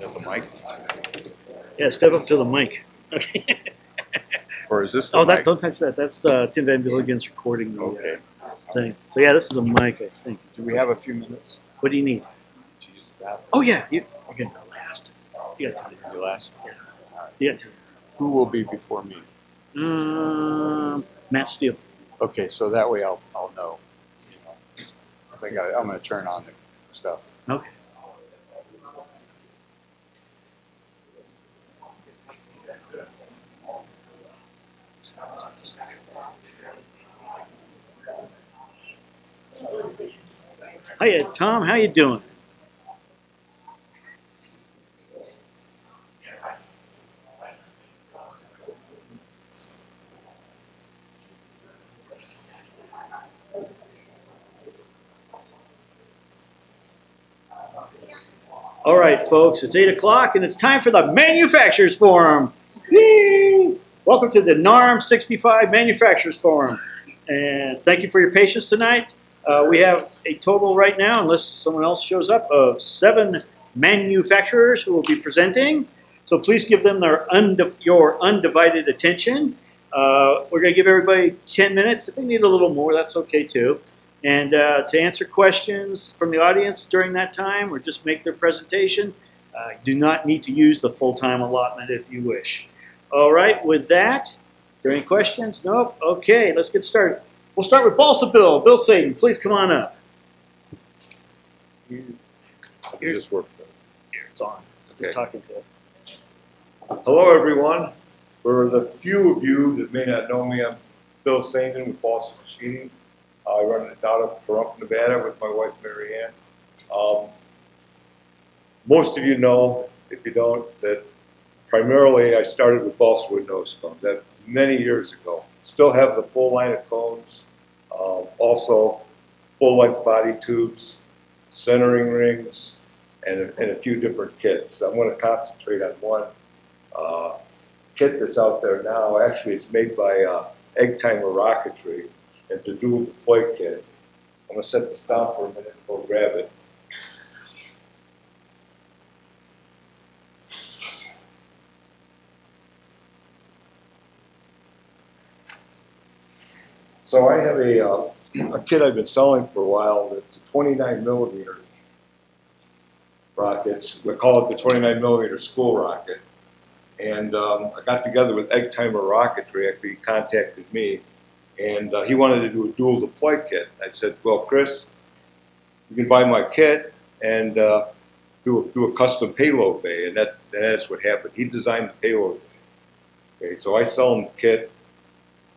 that the mic? Yeah, step up to the mic. Okay. Or is this the Oh, mic? don't touch that. That's Tim Van Billigen's recording the Okay. thing. So yeah, this is a mic, I think. Do we have a few minutes What do you need? to use the bathroom? Oh yeah, you're gonna go last. You got time. You last? Yeah. You got time. Who will be before me? Matt Steele. Okay, so that way I'll know. You know, 'cause I'm going to turn on the stuff. Okay. Hiya, Tom. How you doing? All right, folks, it's 8 o'clock and it's time for the Manufacturers Forum. Yay! Welcome to the NARAM-65 Manufacturers Forum. And thank you for your patience tonight. We have a total right now, unless someone else shows up, of 7 manufacturers who will be presenting. So please give them your undivided attention. We're going to give everybody 10 minutes. If they need a little more, that's okay too. And to answer questions from the audience during that time or just make their presentation, do not need to use the full-time allotment if you wish. All right, with that, are there any questions? Nope? Okay, let's get started. We'll start with Balsa Bill. Bill Satan, please come on up. Does this work? Here, it's on. Okay. Just talking to it. Hello, everyone. For the few of you that may not know me, I'm Bill Satan with Balsa Machining. I run it out of Pahrump, Nevada with my wife, Mary Ann. Most of you know, if you don't, that primarily I started with balsa wood nose cones. That many years ago. Still have the full line of cones. Also, full length body tubes, centering rings, and a few different kits. I'm going to concentrate on one kit that's out there now. Actually, it's made by Egg Timer Rocketry. It's a dual deploy kit. I'm going to set this down for a minute and go grab it. So I have a kit I've been selling for a while that's a 29 millimeter rockets. We call it the 29 millimeter school rocket. And I got together with Egg Timer Rocketry. Actually, he contacted me. And he wanted to do a dual deploy kit. I said, well, Chris, you can buy my kit and do a custom payload bay. And that's what happened. He designed the payload bay. Okay, so I sell him the kit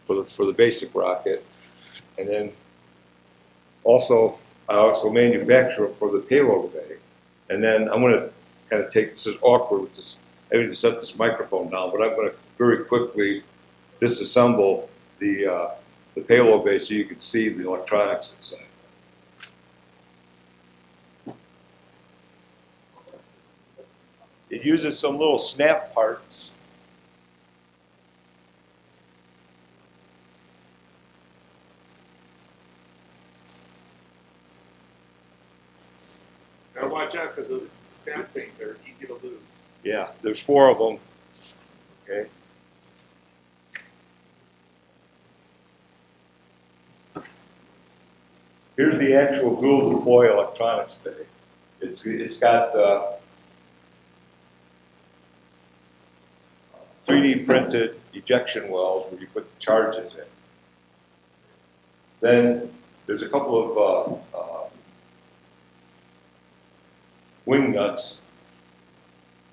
for the basic rocket. And then I also manufacture it for the payload bay. And then I'm going to kind of take, this is awkward with this, having to set this microphone down, but I'm going to very quickly disassemble the payload bay so you can see the electronics inside. It uses some little snap parts. Gotta watch out because those snap things are easy to lose. Yeah, there's 4 of them. Okay. Here's the actual dual deploy electronics bay. It's got 3D printed ejection wells where you put the charges in. Then there's a couple of wing nuts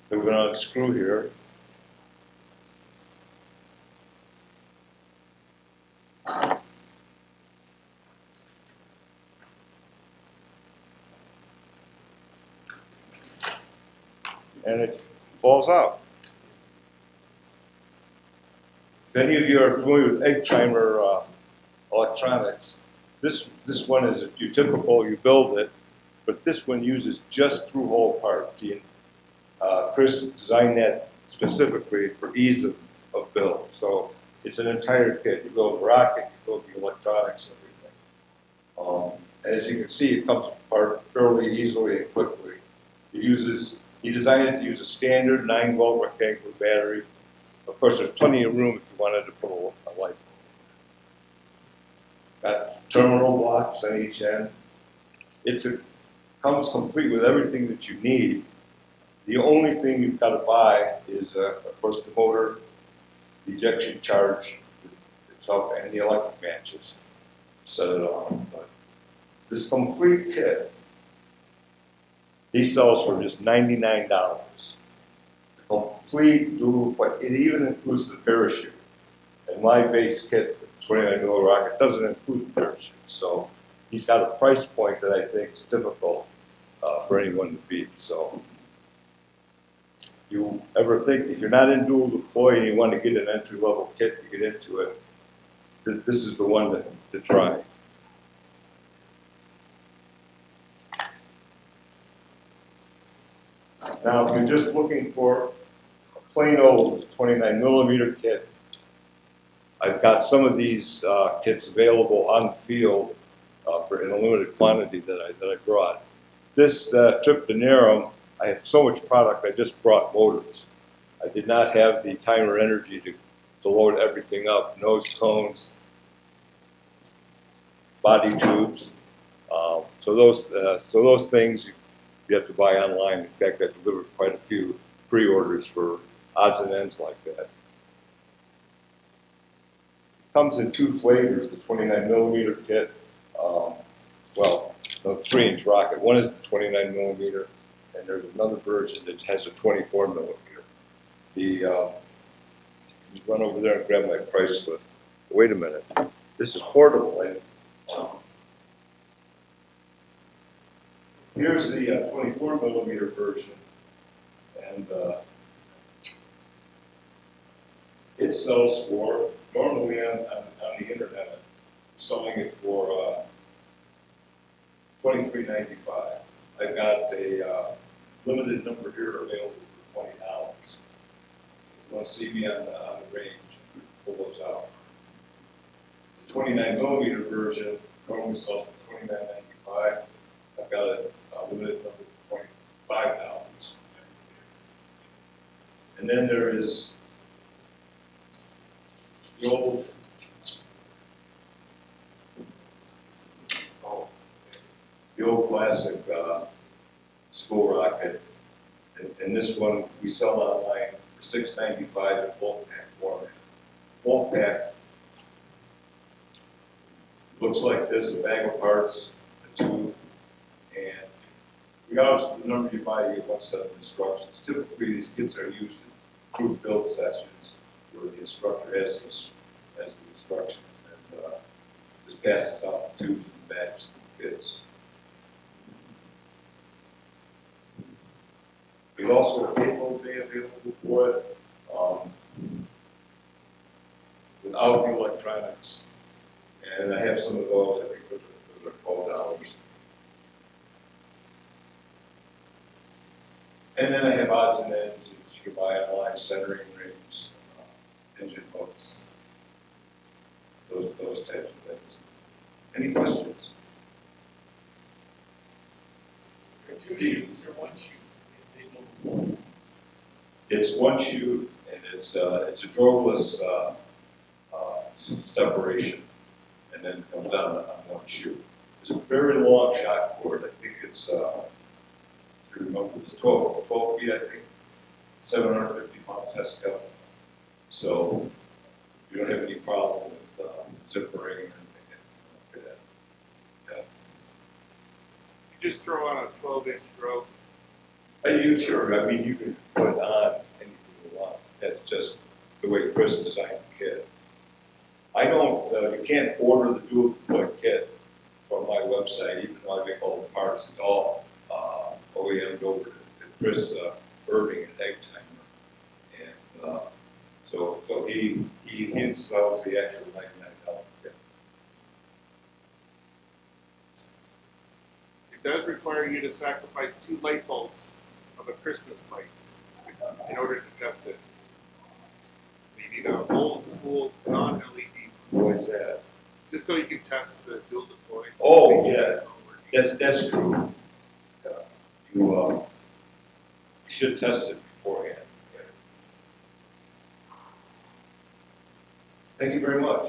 that we're going to unscrew here. And it falls out. If any of you are familiar with Egg Timer electronics, this one is your typical, you build it, but this one uses just through-hole parts. Chris designed that specifically for ease of build. So it's an entire kit. You build the rocket, you build the electronics, everything. As you can see, it comes apart fairly easily and quickly. It uses He designed it to use a standard 9-volt rectangular battery. Of course, there's plenty of room if you wanted to put a light. Got terminal blocks on each end. Comes complete with everything that you need. The only thing you've got to buy is, of course, the motor, the ejection charge itself, and the electric matches. Set it on. But this complete kit, he sells for just $99. Complete dual, but it even includes the parachute. And my base kit, 29mm rocket, doesn't include the parachute. So he's got a price point that I think is difficult for anyone to beat. So you ever think, if you're not in dual deploy and you want to get an entry-level kit to get into it, this is the one to try. Now, if you're just looking for a plain old 29mm kit, I've got some of these kits available on the field in a limited quantity that I brought. This trip to NARAM, I have so much product, I just brought motors. I did not have the time or energy to load everything up, nose cones, body tubes. So those things you have to buy online. In fact, I delivered quite a few pre-orders for odds and ends like that. It comes in 2 flavors, the 29mm kit, well, the 3-inch rocket. One is the 29mm, and there's another version that has a 24mm. Just run over there and grab my price list. Wait a minute, this is portable. Here's the 24mm version, and it sells for, normally on the internet, selling it for $23.95. I've got a limited number here available for $20. If you want to see me on the range, pull those out. The 29mm version normally sells for $29.95. I've got a limited number for $25. And then there is the old classic school rocket, and this one we sell online for $6.95 in bulk pack format. Bulk pack looks like this: a bag of parts, a tube, and regardless of the number you buy, you get one set of instructions. Typically, these kits are used in group build sessions where the instructor has the instructions and just passes out the tubes and bags to the kids. There's also a cable bay available for it without the electronics, and I have some of those. I think those are $12. And then I have odds and ends that you can buy online: centering rings, engine hooks, those types of things. Any questions? Two shoots or one shoot? It's one shoot, and it's a drogless separation, and then it comes down on one shoot. It's a very long shot cord. I think it's, it's 12 feet, I think, 750 pound test cup. So you don't have any problem with zippering or anything like that. Yeah. You just throw on a 12-inch drogue. Sure. I mean, you can put on anything you want. That's just the way Chris designed the kit. I don't, you can't order the dual deploy kit from my website, even though I make all the parts. It's all OEM'd over to Chris Irving at Eggheimer. And so he sells the actual $99 kit. It does require you to sacrifice 2 light bulbs of the Christmas lights in order to test it. You need an old school non-LED. What is that? Just so you can test the dual deploy. Oh, yeah. That's true. You should test it beforehand. Thank you very much.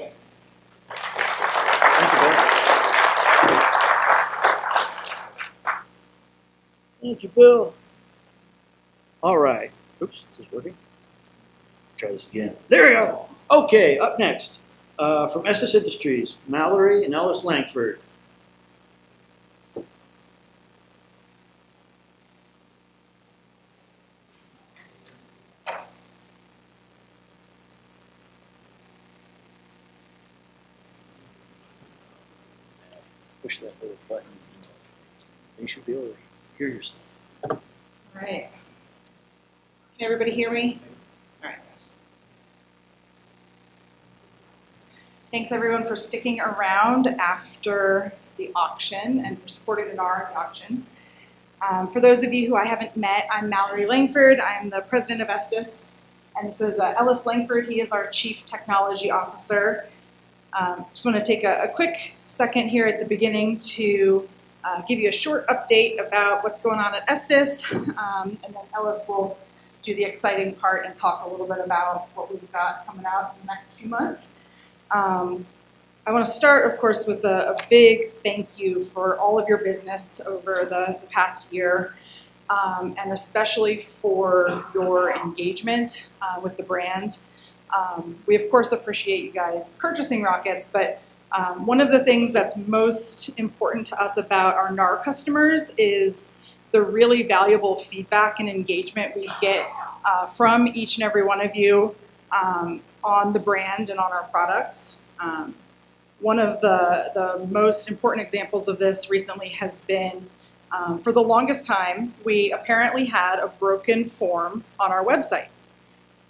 Thank you, Bill. Thank you, Bill. All right. Oops, is this working? Try this again. There we go. Okay, up next, from Estes Industries, Mallory and Ellis Langford. Push that little button. You should be able to hear yourself. All right. Can everybody hear me? All right. Thanks everyone for sticking around after the auction and for supporting the NARAM auction. For those of you who I haven't met, I'm Mallory Langford. I'm the president of Estes. And this is Ellis Langford. He is our chief technology officer. Just want to take a quick second here at the beginning to give you a short update about what's going on at Estes, and then Ellis will do the exciting part and talk a little bit about what we've got coming out in the next few months. I want to start, of course, with a big thank you for all of your business over the past year, and especially for your engagement with the brand. We, of course, appreciate you guys purchasing rockets, but one of the things that's most important to us about our NAR customers is the really valuable feedback and engagement we get from each and every one of you on the brand and on our products. One of the most important examples of this recently has been, for the longest time, we apparently had a broken form on our website,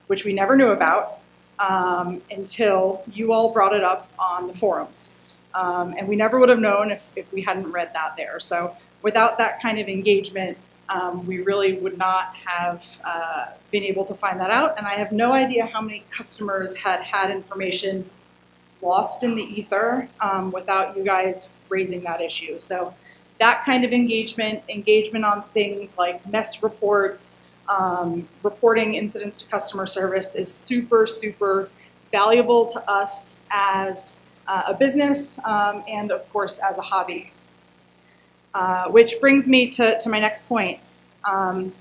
which we never knew about. Until you all brought it up on the forums. And we never would have known if we hadn't read that there. So without that kind of engagement, we really would not have been able to find that out. And I have no idea how many customers had information lost in the ether without you guys raising that issue. So that kind of engagement on things like mess reports, reporting incidents to customer service is super, super valuable to us as a business and, of course, as a hobby. Which brings me to my next point.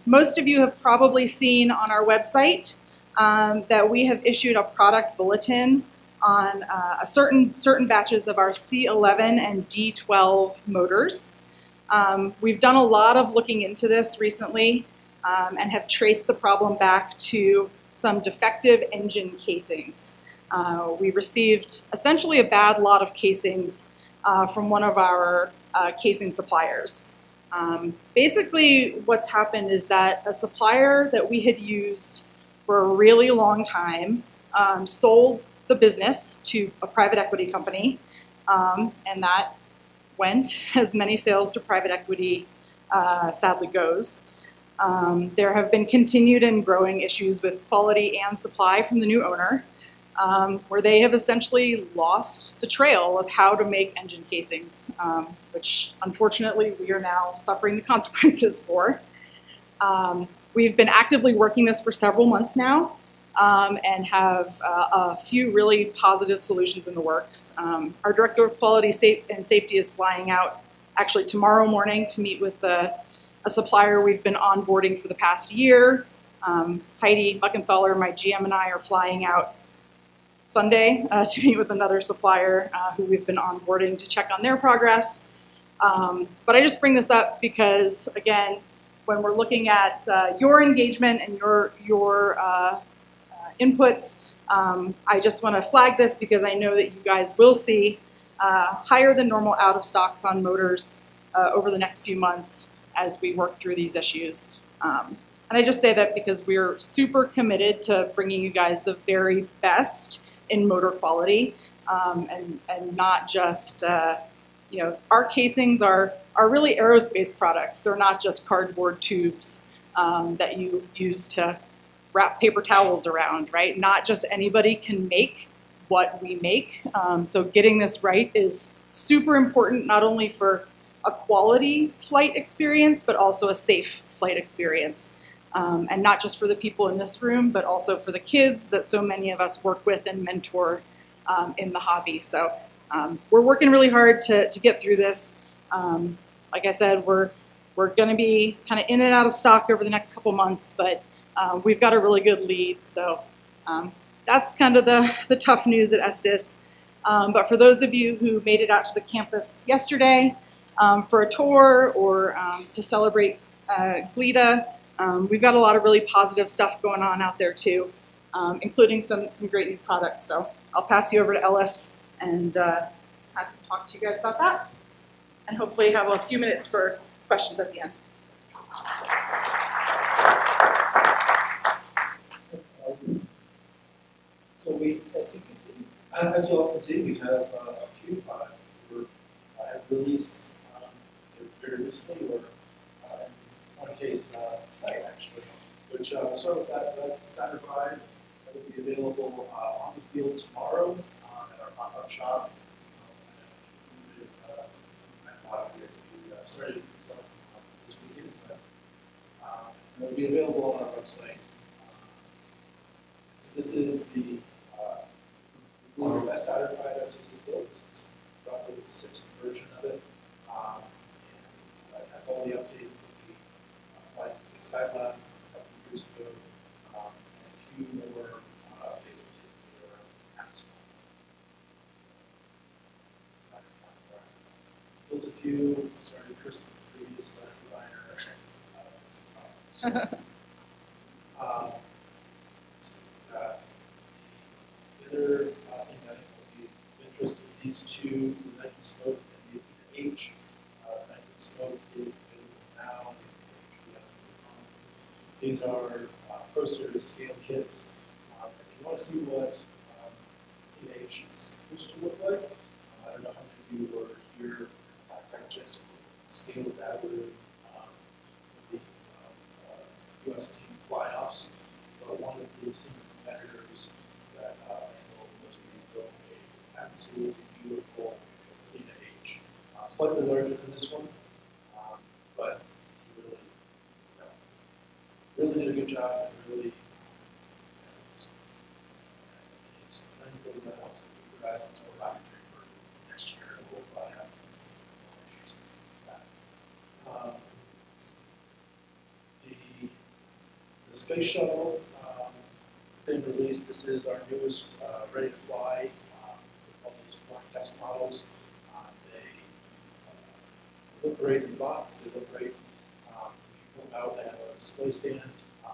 Most of you have probably seen on our website that we have issued a product bulletin on certain batches of our C11 and D12 motors. We've done a lot of looking into this recently. And have traced the problem back to some defective engine casings. We received essentially a bad lot of casings from one of our casing suppliers. Basically, what's happened is that a supplier that we had used for a really long time sold the business to a private equity company, and that went, as many sales to private equity sadly goes. There have been continued and growing issues with quality and supply from the new owner, where they have essentially lost the trail of how to make engine casings, which unfortunately we are now suffering the consequences for. We've been actively working this for several months now and have a few really positive solutions in the works. Our Director of Quality and Safety is flying out actually tomorrow morning to meet with a supplier we've been onboarding for the past year. Heidi Muckenthaler, my GM, and I are flying out Sunday to meet with another supplier who we've been onboarding to check on their progress. But I just bring this up because, again, when we're looking at your engagement and your inputs, I just want to flag this because I know that you guys will see higher than normal out of stocks on motors over the next few months as we work through these issues. And I just say that because we're super committed to bringing you guys the very best in motor quality and not just, you know, our casings are really aerospace products. They're not just cardboard tubes that you use to wrap paper towels around, right? Not just anybody can make what we make. So getting this right is super important, not only for a quality flight experience, but also a safe flight experience. and not just for the people in this room, but also for the kids that so many of us work with and mentor in the hobby. So we're working really hard to get through this. Like I said, we're going to be kind of in and out of stock over the next couple months, but we've got a really good lead. So that's kind of the tough news at Estes. But for those of you who made it out to the campus yesterday for a tour or to celebrate GLIDA, we've got a lot of really positive stuff going on out there too, including some great new products. So I'll pass you over to Ellis and have him talk to you guys about that, and hopefully have a few minutes for questions at the end. So as you all can see, we have a few products that we have released very recently, or in one case, tonight actually. Which we'll start with that. That's the Saturday that will be available on the field tomorrow at our pop-up shop. Started selling this weekend, but it will be available on our website. So this is the best Saturday Estes is built. This is roughly the 6th version of it. And it has all the updates that we applied to the Skylab a couple of years ago, and a few more updates to our apps. Built a few, started cursing the previous designer. The other thing that will be of interest is these two, the Nike Smoke and the H. Nike Smoke is available now. These are Pro Series scale kits. If you want to see what H is supposed to look like, I don't know how many of you were here just scale that with the US team fly-offs, but one of the senior competitors that I know most of you built an absolutely beautiful Athena H. Slightly larger than this one, but really did a good job and really it's trying to build that out to drive into a Rocketry for next year, and we'll have the space shuttle been released. This is our newest ready to fly with all these flying test models. They look great in the box. They look great. If you pull them out, they have a display stand,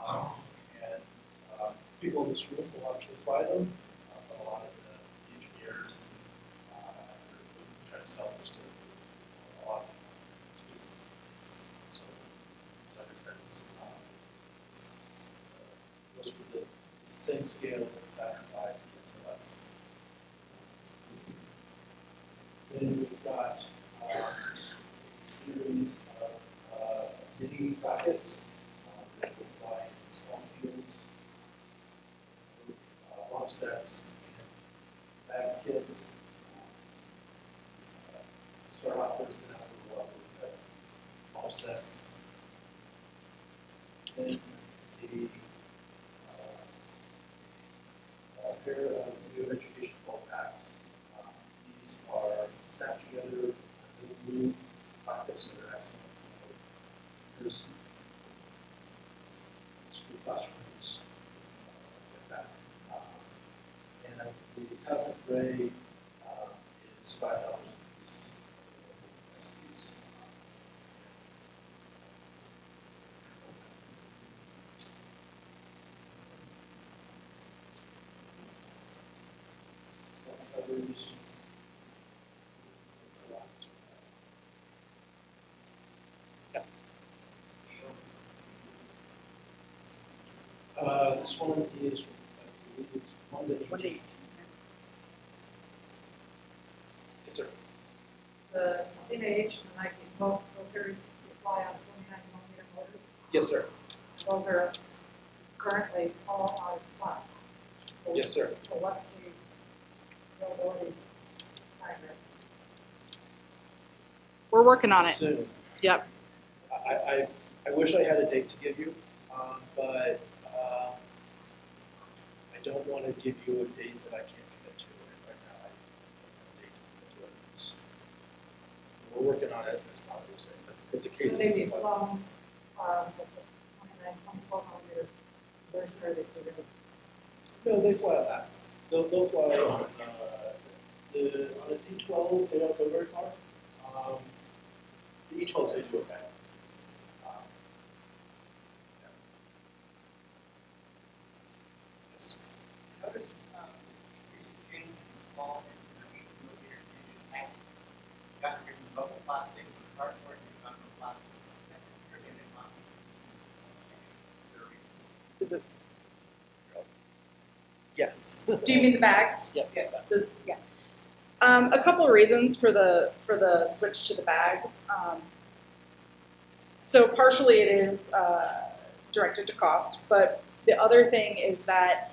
and people in this room will actually fly them. But a lot of the engineers try to sell this to a lot of space. So, it's the same scale as the Saturn V DSLS. Then we've got a series of mini rockets that will fly in small fields, launch sets, and bag kits. Start off with launch sets. Then a pair of new education ball packs. These are snapped together with blue pockets that are excellent. There's school classrooms, things like that. And the cosmic gray is $5 a piece. Covers. This one is, I believe it's 1 to 18. Yes, sir. The Athena H and the Nike Smoke Pro Series fly on 29mm motors. Yes, sir. Those are currently all out of stock. So, Yes, sir. So what's the availability time there? We're working on it. Soon. Yep. I wish I had a date to give you. but I don't want to give you a date that I can't commit to right now. I don't have a date to commit to it. We're working on it. That's probably what I'm saying. It's a case. Maybe from, what's it, 29, 24 millimeter version, or they figure it. No, they fly on that. They'll fly on a D12. They don't go very far. The E12s they do okay. Yes. How does recent change fall into the 8 millimeter engine tank? Got rid of bubble plastic, cardboard, and got no plastic. You're getting it on. Yes. Do you mean the bags? Yes. Yeah. A couple of reasons for the switch to the bags. So partially it is directed to cost, but the other thing is that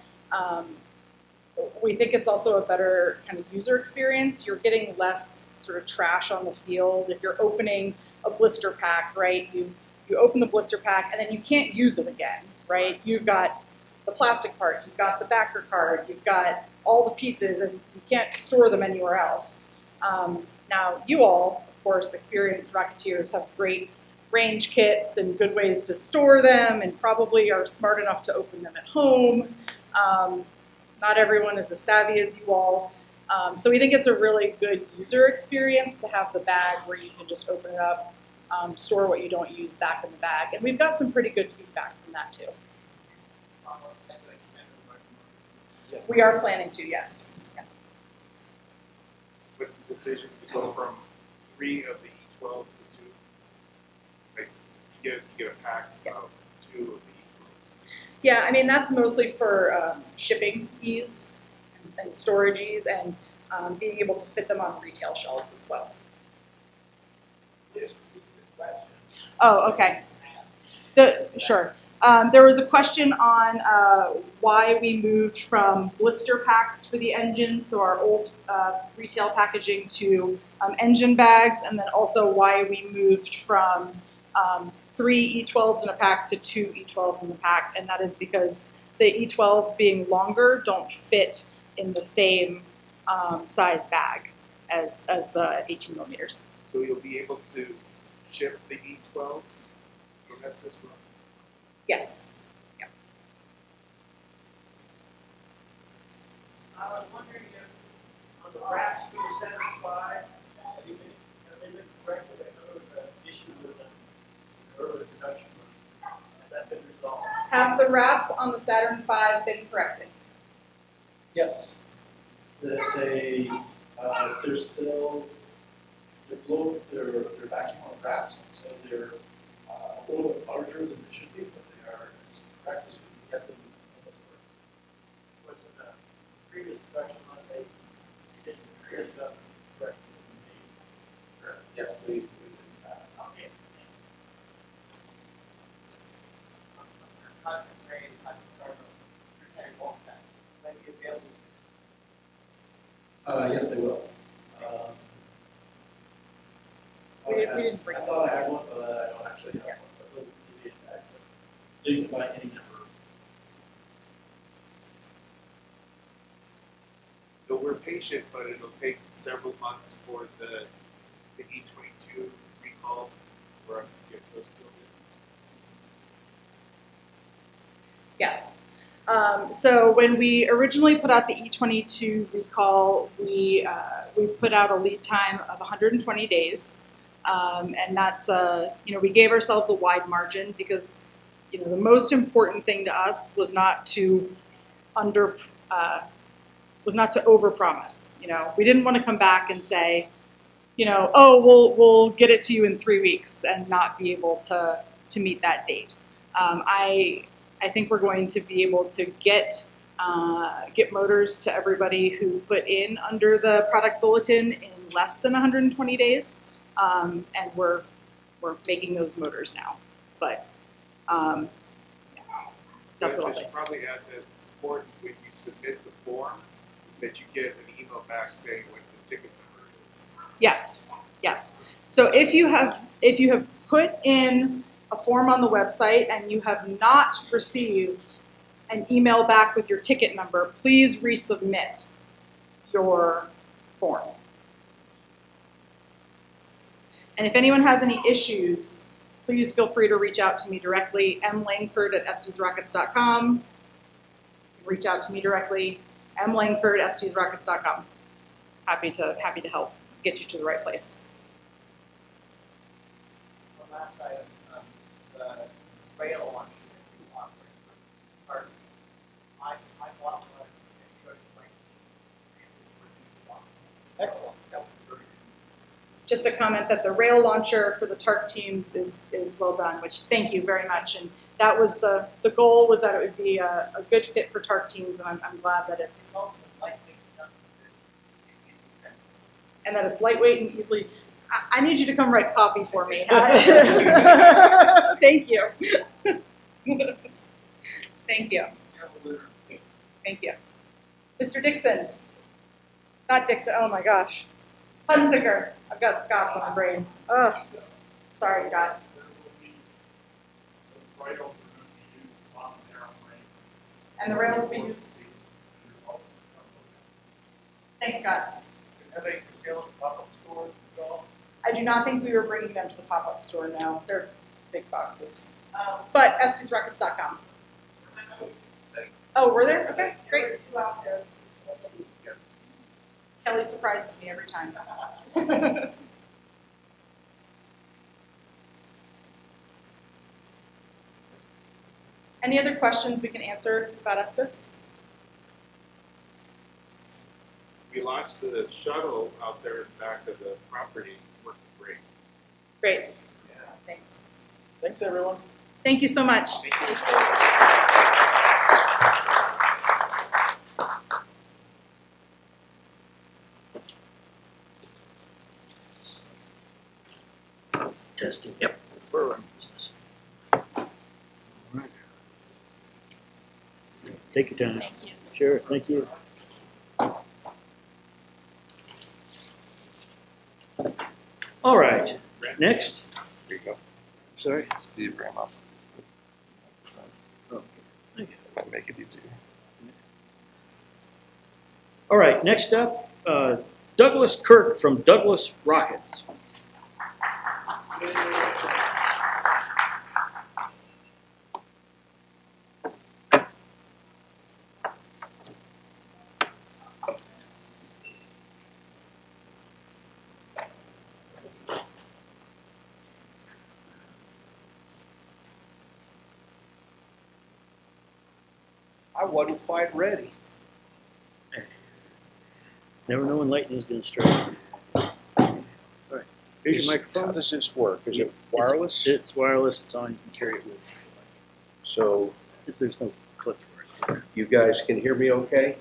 we think it's also a better kind of user experience. You're getting less sort of trash on the field. If you're opening a blister pack, right, you open the blister pack and then you can't use it again, right? You've got the plastic part, you've got the backer card, you've got all the pieces, and you can't store them anywhere else. Now, you all, of course, experienced Rocketeers, have great range kits and good ways to store them, and probably are smart enough to open them at home. Not everyone is as savvy as you all. So we think it's a really good user experience to have the bag where you can just open it up, store what you don't use back in the bag. And we've got some pretty good feedback from that too. We are planning to, yes. Yeah. With the decision to go from 3 of the E12s to 2, like you get a pack of 2 of the E12s. Yeah, I mean, that's mostly for shipping ease and storage ease, and being able to fit them on retail shelves as well. Oh, okay. Sure. There was a question on why we moved from blister packs for the engine, so our old retail packaging, to engine bags, and then also why we moved from 3 E12s in a pack to 2 E12s in the pack, and that is because the E12s being longer don't fit in the same size bag as the 18 millimeters. So you'll be able to ship the E12s from Estes? Yes. Yeah. I was wondering if on the wraps you satisfied, have they been corrected? I know there was an issue with the early production. Has that been resolved? Have the wraps on the Saturn V been corrected? Yes. They're still they're vacuum on wraps, so they're a little bit larger than they should be, but they are as correct as we can get them. Was it the previous production on they didn't create the correct? Yeah, we use that. Okay. Yes, they will. We didn't bring I them. thought I had one, but I don't actually have one. But they'll give you that. So you can buy any number. So we're patient, but it'll take several months for the E22 recall for us to get those filled in. Yes. So when we originally put out the E22 recall, we put out a lead time of 120 days. And that's, we gave ourselves a wide margin because, the most important thing to us was not to overpromise. We didn't want to come back and say, oh, we'll get it to you in 3 weeks and not be able to meet that date. I think we're going to be able to get motors to everybody who put in under the product bulletin in less than 120 days, and we're making those motors now. But that's what I'll I say. should probably add that it's important when you submit the form that you get an email back saying what the ticket number is. Yes, yes. So if you have put in a form on the website and you have not received an email back with your ticket number, please resubmit your form. And if anyone has any issues, please feel free to reach out to me directly, mlangford@estesrockets.com. Reach out to me directly, mlangford@estesrockets.com. Happy to help get you to the right place. One last item, the rail launch that you operate. I bought one and showed you my excellent. That was very good. Just a comment that the rail launcher for the TARC teams is well done, which thank you very much. And that was the goal, was that it would be a good fit for TARC teams, and I'm glad that it's and that it's lightweight and easily. I need you to come write copy for me. Thank you. Thank you. Thank you. Mr. Dixon. Not Dixon, oh my gosh. Hunziker. I've got Scott's on my brain. Ugh. Sorry, Scott. And the rails will be used. Thanks, Scott. Have they for sale at pop-up stores at all? I do not think we were bringing them to the pop-up store now. They're big boxes. But estesrockets.com. Oh, were there? Okay, great. Kelly surprises me every time. Any other questions we can answer about Estes? We launched the shuttle out there at the back of the property, working great. Great. Yeah. Thanks. Thanks, everyone. Thank you so much. Testing. Yep. We're running business. All right. Take your time. Thank you. Sure. Thank you. All right. Next. Here you go. Sorry. Steve Ramoff. Oh, thank you. Might make it easier. All right. Next up, Douglas Kirk from Douglas Rockets. I wasn't quite ready. Never know when lightning's going to strike. All right. Here's your How microphone. does this work? Is it wireless? It's wireless. It's on. You can carry it with you. So There's no clip for it. you guys can hear me okay?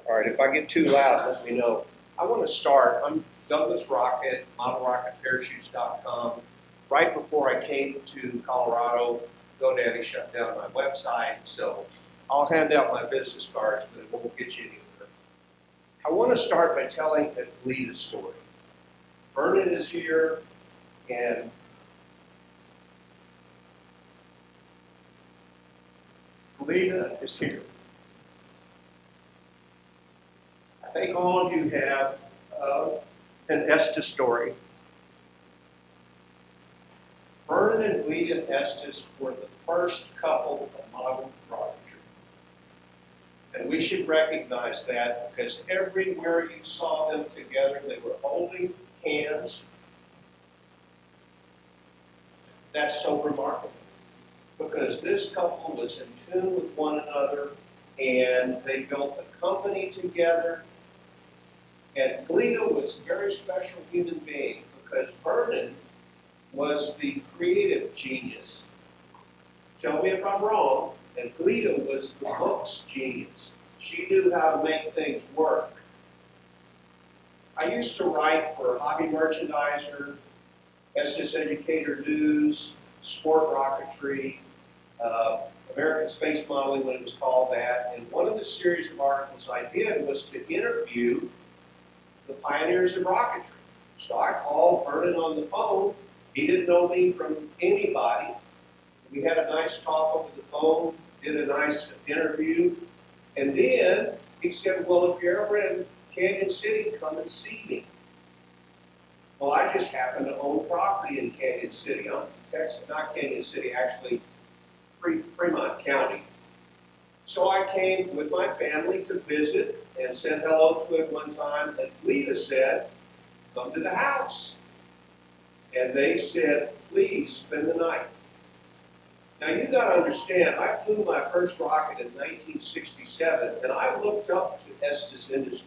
All right, if I get too loud, let me know. I want to start. I'm Douglas Rocket, modelrocketparachutes.com. Right before I came to Colorado, GoDaddy shut down my website, so I'll hand out my business cards, but it won't get you anywhere. I want to start by telling a Glida story. Vernon is here, and Glida is here. I think all of you have an Estes story. Vernon and Glida and Estes were the first couple of model rocketry. And we should recognize that because everywhere you saw them together, they were holding hands. That's so remarkable because this couple was in tune with one another and they built a company together. And Glida was a very special human being because Vernon was the creative genius. Tell me if I'm wrong. And Glida was the books genius. She knew how to make things work. I used to write for Hobby Merchandiser, Estes Educator News, Sport Rocketry, American Space Modeling when it was called that. And one of the series of articles I did was to interview the pioneers of rocketry. So I called Vernon on the phone He didn't know me from anybody. We had a nice talk over the phone, did a nice interview, and then he said, well, if you're ever in Canyon City, come and see me. Well, I just happen to own property in Canyon City. I'm Texas, not Canyon City, actually Fremont County. So I came with my family to visit and said hello to him one time, and Lita said, come to the house. And they said, please spend the night. Now you got to understand, I flew my first rocket in 1967, and I looked up to Estes Industries,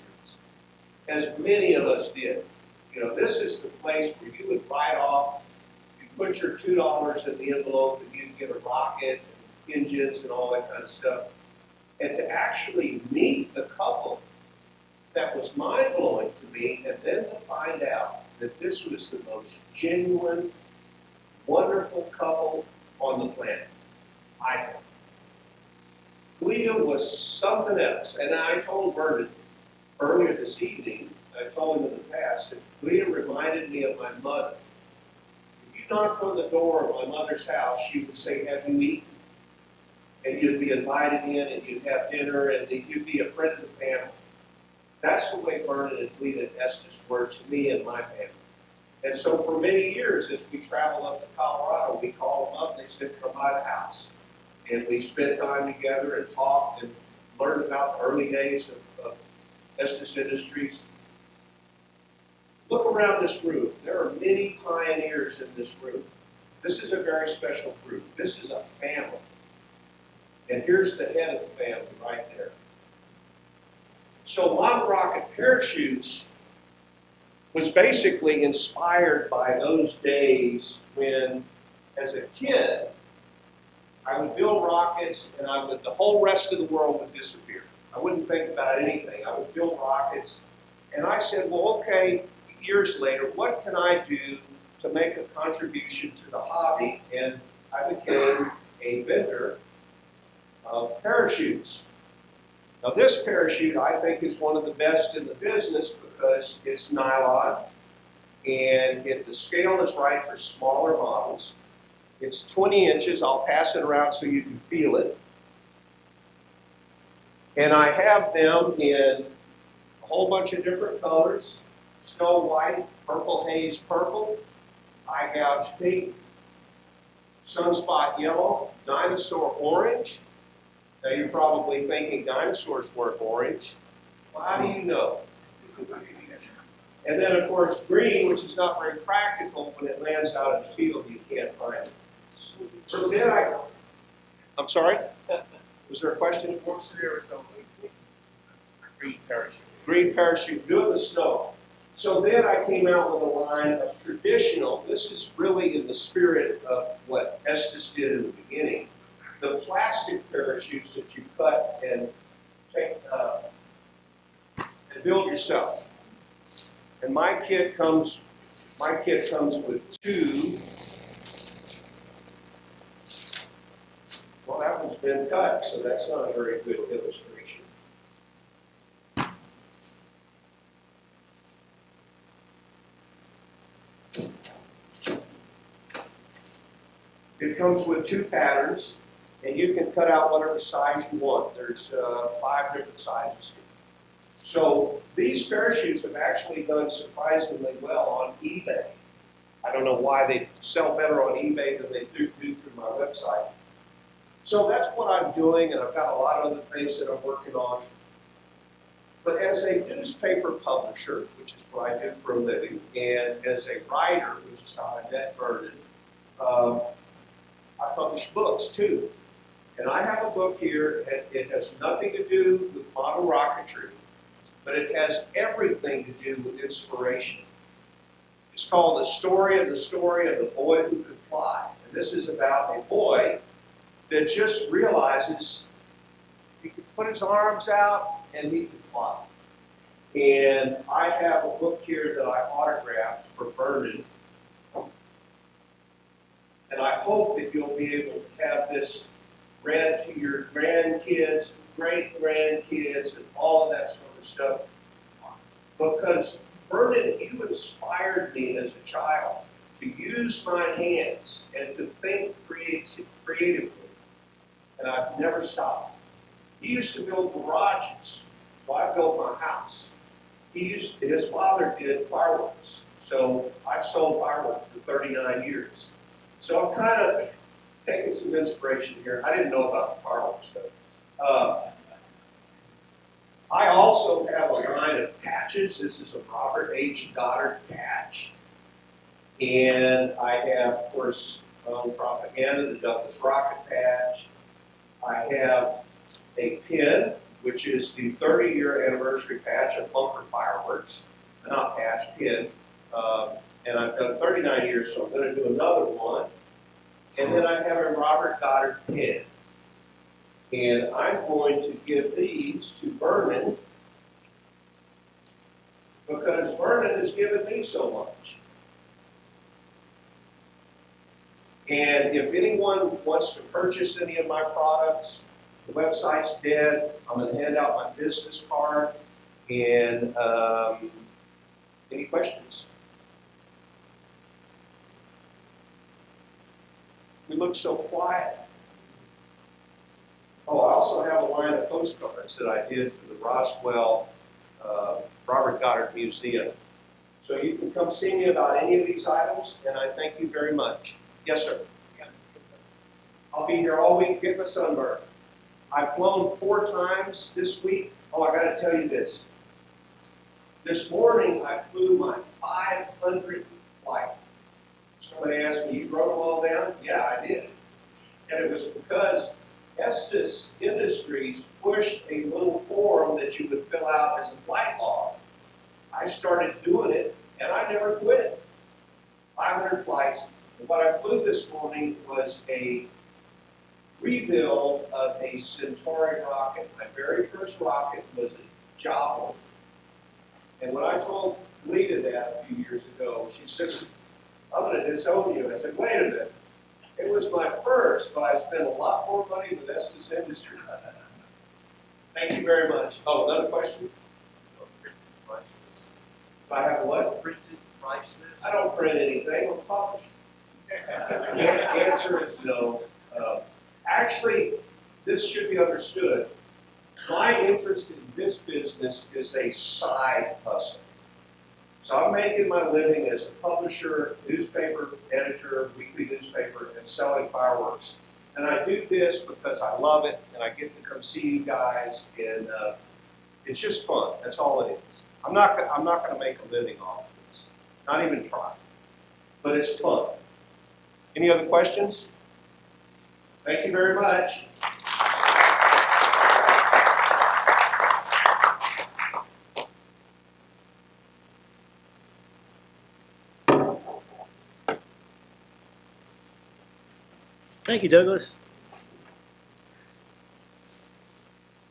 as many of us did. You know, this is the place where you would write off, you put your $2 in the envelope, and you'd get a rocket, and engines, and all that kind of stuff. And to actually meet the couple, that was mind-blowing to me, and then to find out that this was the most genuine, wonderful couple on the planet. I think. Lita was something else, and I told Vernon earlier this evening, I told him in the past, that Lita reminded me of my mother. If you knocked on the door of my mother's house, she would say, have you eaten? And you'd be invited in, and you'd have dinner, and you'd be a friend of the family. That's the way Vernon and Lita and Estes were to me and my family. And so for many years, as we traveled up to Colorado, we called them up, and they said, come by the house. And we spent time together and talked and learned about the early days of Estes Industries. Look around this room. There are many pioneers in this room. This is a very special group. This is a family. And here's the head of the family right there. So mono-rocket parachutes was basically inspired by those days when, as a kid, I would build rockets and the whole rest of the world would disappear. I wouldn't think about anything. I would build rockets. And I said, well, okay, years later, what can I do to make a contribution to the hobby? And I became a vendor of parachutes. Now this parachute I think is one of the best in the business because it's nylon and the scale is right for smaller models. It's 20 inches. I'll pass it around so you can feel it. And I have them in a whole bunch of different colors. Snow white, purple haze purple, eye gouge pink, sunspot yellow, dinosaur orange. Now you're probably thinking dinosaurs weren't orange. Well, how do you know? And then of course green, which is not very practical when it lands out in the field, you can't find it. So then I'm sorry? Was there a question? What's the Arizona? Green parachute. Green parachute, do it in the snow. So then I came out with a line of traditional, this is really in the spirit of what Estes did in the beginning, the plastic parachutes that you cut and take and build yourself. And my kit comes with two. Well, that one's been cut, so that's not a very good illustration. It comes with two patterns, and you can cut out whatever size you want. There's 5 different sizes. So these parachutes have actually done surprisingly well on eBay. I don't know why they sell better on eBay than they do through my website. So that's what I'm doing, and I've got a lot of other things that I'm working on. But as a newspaper publisher, which is what I do for a living, and as a writer, which is how I met Vernon, I publish books too. And I have a book here, and it has nothing to do with model rocketry, but it has everything to do with inspiration. It's called The Story of the Boy Who Could Fly. And this is about a boy that just realizes he could put his arms out and he could fly. And I have a book here that I autographed for Vernon. And I hope that you'll be able to have this read to your grandkids, great-grandkids, and all of that sort of stuff. Because Vernon, you inspired me as a child to use my hands and to think creatively, and I've never stopped. He used to build garages, so I built my house. His father did fireworks, so I've sold fireworks for 39 years. So I'm kind of taking some inspiration here. I didn't know about the fireworks though. I also have a line of patches. This is a Robert H. Goddard patch. And I have, of course, my own propaganda, the Douglas Rocket patch. I have a pin, which is the 30-year anniversary patch of Bunker Fireworks. Not patch, pin. And I've done 39 years, so I'm going to do another one. And then I have a Robert Goddard pin. And I'm going to give these to Vernon because Vernon has given me so much. And if anyone wants to purchase any of my products, the website's dead. I'm going to hand out my business card. And any questions? We look so quiet. Oh, I also have a line of postcards that I did for the Roswell Robert Goddard Museum. So you can come see me about any of these items, and I thank you very much. Yes, sir. I'll be here all week. Get my sunburn. I've flown 4 times this week. Oh, I got to tell you this. This morning, I flew my 500th flight. Somebody asked me, you wrote them all down? Yeah, I did. And it was because Estes Industries pushed a little form that you would fill out as a flight log. I started doing it, and I never quit. 500 flights. And what I flew this morning was a rebuild of a Centauri rocket. My very first rocket was a Javelin. And when I told Lita that a few years ago, she said, I'm going to disown you. I said, wait a minute. It was my first, but I spent a lot more money with Estes Industries. Thank you very much. Oh, another question? If I have what? Printed price list? I don't print anything. I'm published. The answer is no. Actually, this should be understood. My interest in this business is a side hustle. So I'm making my living as a publisher, newspaper editor, weekly newspaper, and selling fireworks. And I do this because I love it, and I get to come see you guys, and it's just fun. That's all it is. I'm not going to make a living off of this. Not even try. But it's fun. Any other questions? Thank you very much. Thank you, Douglas.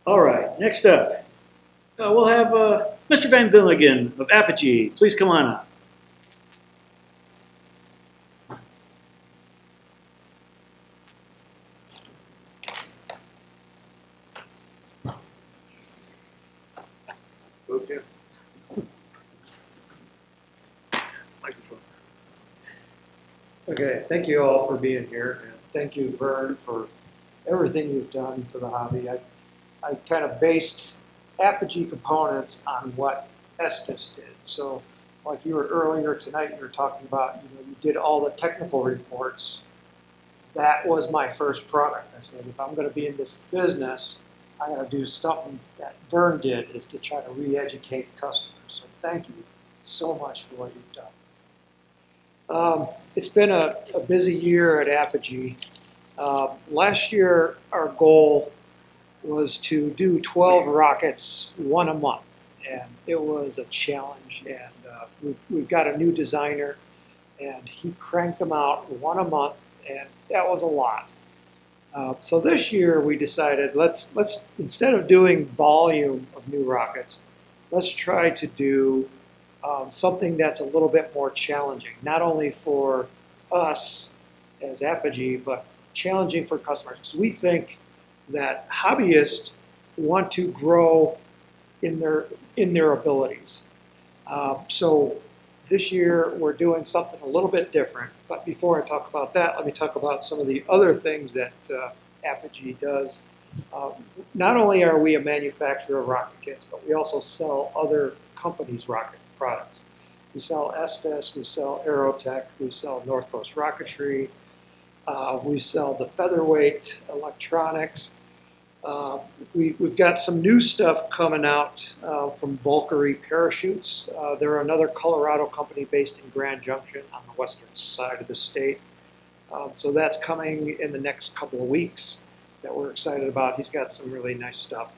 All right, next up, we'll have Mr. Van Villigen of Apogee. Please come on up. Okay, thank you all for being here, and thank you, Vern, for everything you've done for the hobby. I kind of based Apogee Components on what Estes did. So, like you were earlier tonight, you were talking about, you did all the technical reports. That was my first product. I said, if I'm going to be in this business, I got to do something that Vern did, is to try to re-educate customers. So, thank you so much for what you've done. It's been a busy year at Apogee. Last year, our goal was to do 12 rockets, 1 a month, and it was a challenge. And we've got a new designer, and he cranked them out 1 a month, and that was a lot. So this year, we decided let's instead of doing volume of new rockets, let's try to do something that's a little bit more challenging, not only for us as Apogee, but challenging for customers. Because we think that hobbyists want to grow in their abilities. So This year, we're doing something a little bit different. But before I talk about that, let me talk about some of the other things that Apogee does. Not only are we a manufacturer of rocket kits, but we also sell other companies' rocket products. We sell Estes, we sell Aerotech, we sell North Coast Rocketry, we sell the Featherweight Electronics. We've got some new stuff coming out from Valkyrie Parachutes. They're another Colorado company based in Grand Junction on the western side of the state. So that's coming in the next couple of weeks that we're excited about. He's got some really nice stuff.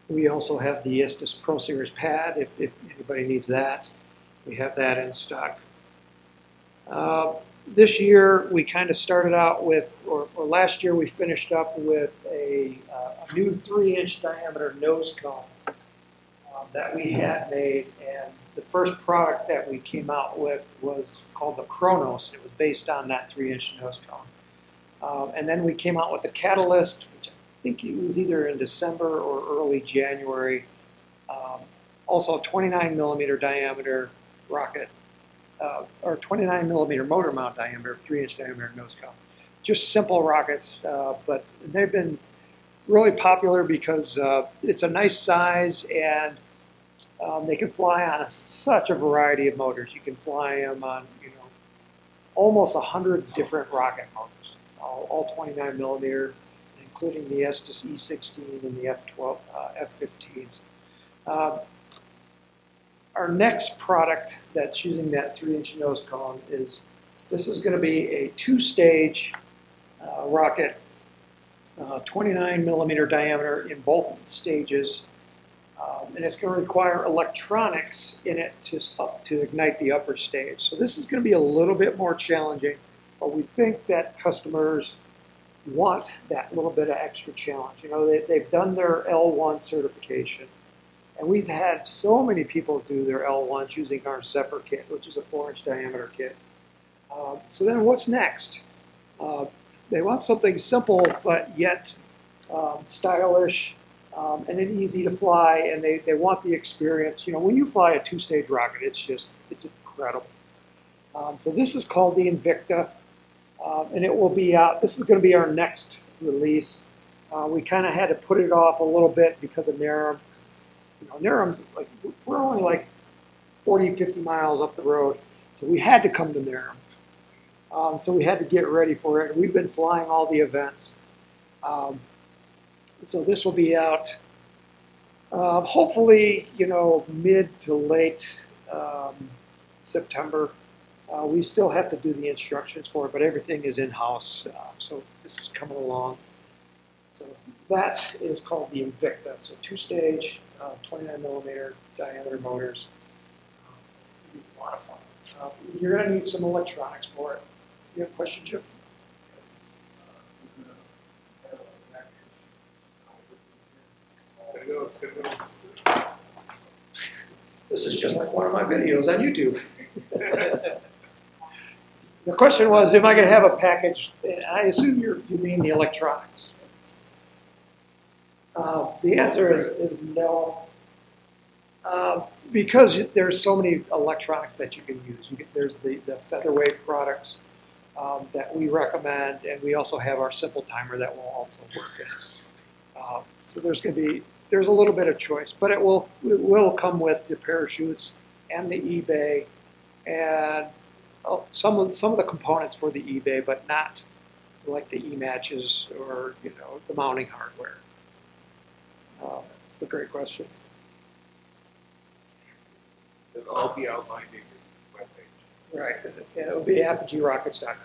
We also have the Estes Pro Series pad if anybody needs that. We have that in stock. This year we kind of started out with, or last year we finished up with a new 3-inch diameter nose cone that we had made, and the first product that we came out with was called the Kronos. It was based on that 3-inch nose cone. And then we came out with the Catalyst, which I think it was either in December or early January. Also a 29 millimeter diameter rocket, or 29 millimeter motor mount diameter, 3-inch diameter nose cone. Just simple rockets, but they've been really popular because it's a nice size and they can fly on such a variety of motors. You can fly them on, almost 100 different rocket motors, all 29 millimeter, including the Estes E16 and the F12, F15s. Our next product that's using that 3-inch nose cone is, this is going to be a 2-stage rocket, 29 millimeter diameter in both stages, and it's going to require electronics in it to ignite the upper stage. So this is going to be a little bit more challenging, but we think that customers want that little bit of extra challenge. They've done their L1 certification. And we've had so many people do their L1s using our Zephyr kit, which is a 4-inch diameter kit. So then what's next? They want something simple, but yet stylish and then easy to fly, and they want the experience. When you fly a 2-stage rocket, it's incredible. So this is called the Invicta, and it will be out. This is going to be our next release. We kind of had to put it off a little bit because of NARAM. NARAM's we're only 40, 50 miles up the road, so we had to come to NARAM. So we had to get ready for it. We've been flying all the events. So this will be out hopefully, mid to late September. We still have to do the instructions for it, but everything is in-house, so this is coming along. So that is called the Invicta. So 2-stage, 29 millimeter diameter motors. It's going to be a lot of fun. You're going to need some electronics for it. You have a question, Jim? This is just like one of my videos on YouTube. The question was, am I going to have a package? I assume you mean the electronics. The answer is no. Because there's so many electronics that you can use. There's the Featherweight products that we recommend, and we also have our simple timer that will also work. So there's a little bit of choice, but it will come with the parachutes and the eBay and some of the components for the eBay, but not like the E-matches or the mounting hardware. A great question. It'll all be outlined in your webpage. Right. And it'll be apogeerockets.com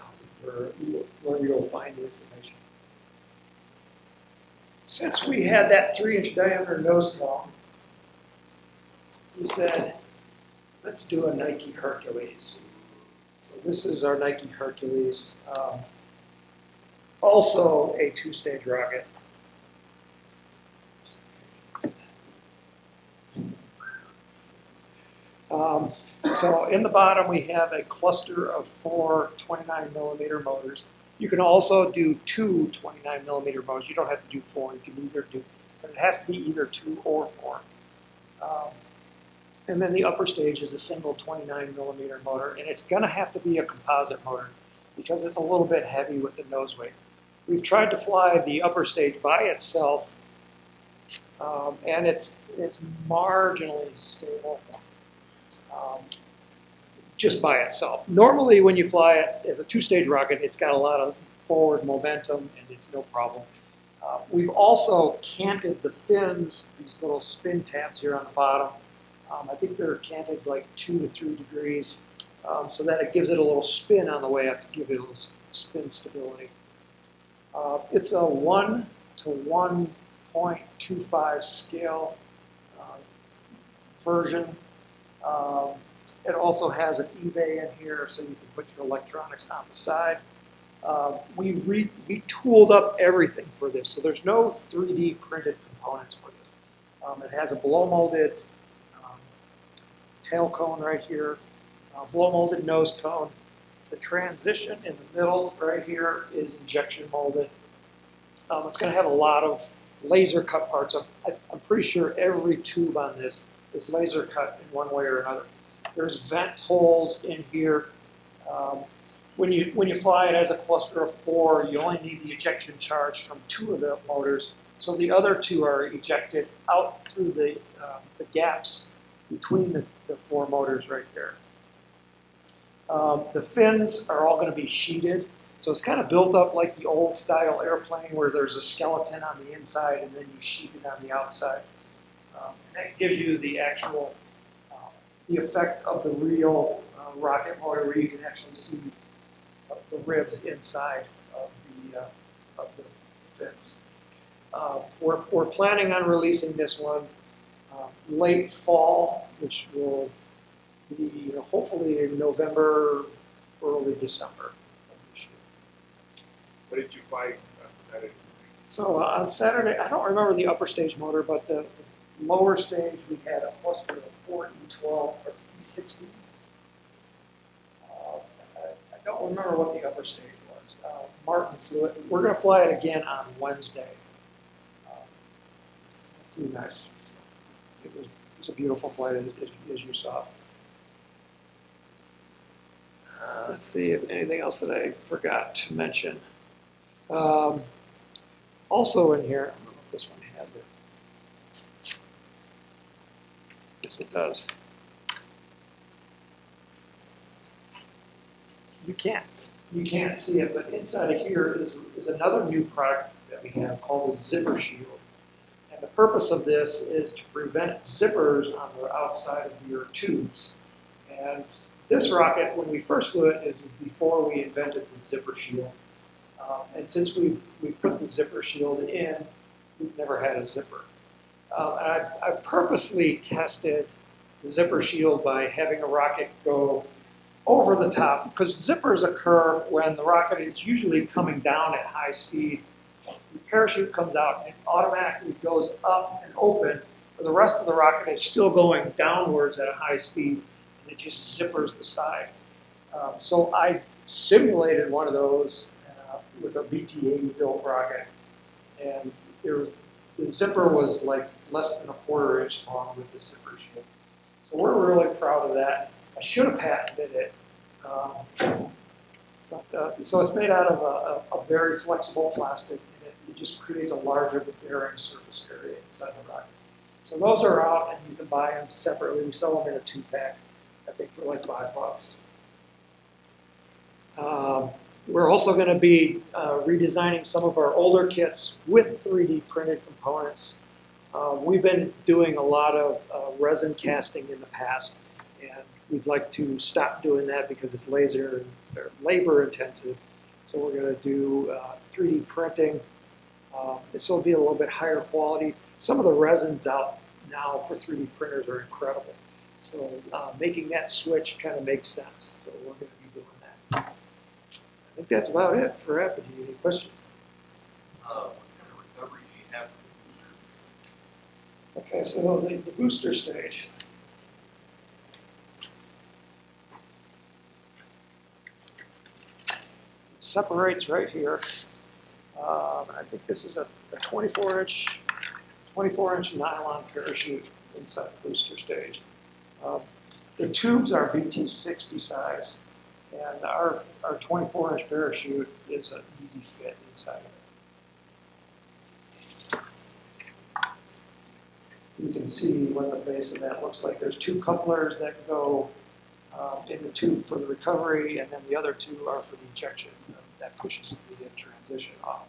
where you'll find the information. Since we had that 3-inch diameter nose cone, we said, let's do a Nike Hercules. So this is our Nike Hercules. Also a 2-stage rocket. So in the bottom we have a cluster of 4 29 millimeter motors. You can also do 2 29 millimeter motors. You don't have to do 4. You can either do, but it has to be either 2 or 4. And then the upper stage is a single 29 millimeter motor, and it's gonna have to be a composite motor because it's a little bit heavy with the nose weight. We've tried to fly the upper stage by itself, and it's marginally stable just by itself. Normally when you fly it as a two-stage rocket, it's got a lot of forward momentum and it's no problem. We've also canted the fins, these little spin tabs here on the bottom. I think they're canted like 2 to 3 degrees, so that it gives it a little spin on the way up to give it a little spin stability. It's a 1 to 1.25 scale version. It also has an eBay in here, so you can put your electronics on the side. We tooled up everything for this, so there's no 3D printed components for this. It has a blow molded tail cone right here, blow molded nose cone. The transition in the middle right here is injection molded. It's going to have a lot of laser cut parts. I'm pretty sure every tube on this is laser cut in one way or another. There's vent holes in here. When you fly it as a cluster of 4, you only need the ejection charge from 2 of the motors, so the other 2 are ejected out through the gaps between the 4 motors right there. The fins are all going to be sheeted, so it's kind of built up like the old style airplane where there's a skeleton on the inside and then you sheet it on the outside. And that gives you the actual the effect of the real rocket motor, where you can actually see the ribs inside of the fins. We're planning on releasing this one late fall, which will be hopefully in November, early December of this year. What did you fly on Saturday? So on Saturday, I don't remember the upper stage motor, but the lower stage we had a cluster of 4 E12 or E16. I don't remember what the upper stage was. Martin flew it. We're going to fly it again on Wednesday. Flew nice. It was a beautiful flight, as you saw. Let's see if anything else that I forgot to mention. Also in here, I don't know if this one had it. Yes, it does. You can't see it, but inside of here is another new product that we have called a zipper shield. And the purpose of this is to prevent zippers on the outside of your tubes. And this rocket, when we first flew it, is before we invented the zipper shield. And since we put the zipper shield in, we've never had a zipper. I purposely tested the zipper shield by having a rocket go over the top, because zippers occur when the rocket is usually coming down at high speed. The parachute comes out and it automatically goes up and open, but the rest of the rocket is still going downwards at a high speed, and it just zippers the side. So I simulated one of those with a BT-80 built rocket, and the zipper was like less than a quarter inch long with the zipper shield. So we're really proud of that. I should have patented it. So it's made out of a very flexible plastic, and it just creates a larger bearing surface area inside the rocket. So those are out, and you can buy them separately. We sell them in a 2-pack, I think for like $5. We're also going to be redesigning some of our older kits with 3D printed components. We've been doing a lot of resin casting in the past, and we'd like to stop doing that because it's labor intensive. So we're going to do 3D printing. This will be a little bit higher quality. Some of the resins out now for 3D printers are incredible. So making that switch kind of makes sense. So we're going to be doing that. I think that's about it for Apogee. Any questions? What kind of recovery do you have for the booster? Okay, so the booster stage. It separates right here. I think this is a 24-inch nylon parachute inside the booster stage. The tubes are BT60 size, and our 24-inch parachute is an easy fit inside of it. You can see what the base of that looks like. There's two couplers that go in the tube for the recovery, and then the other two are for the injection. That pushes the transition off.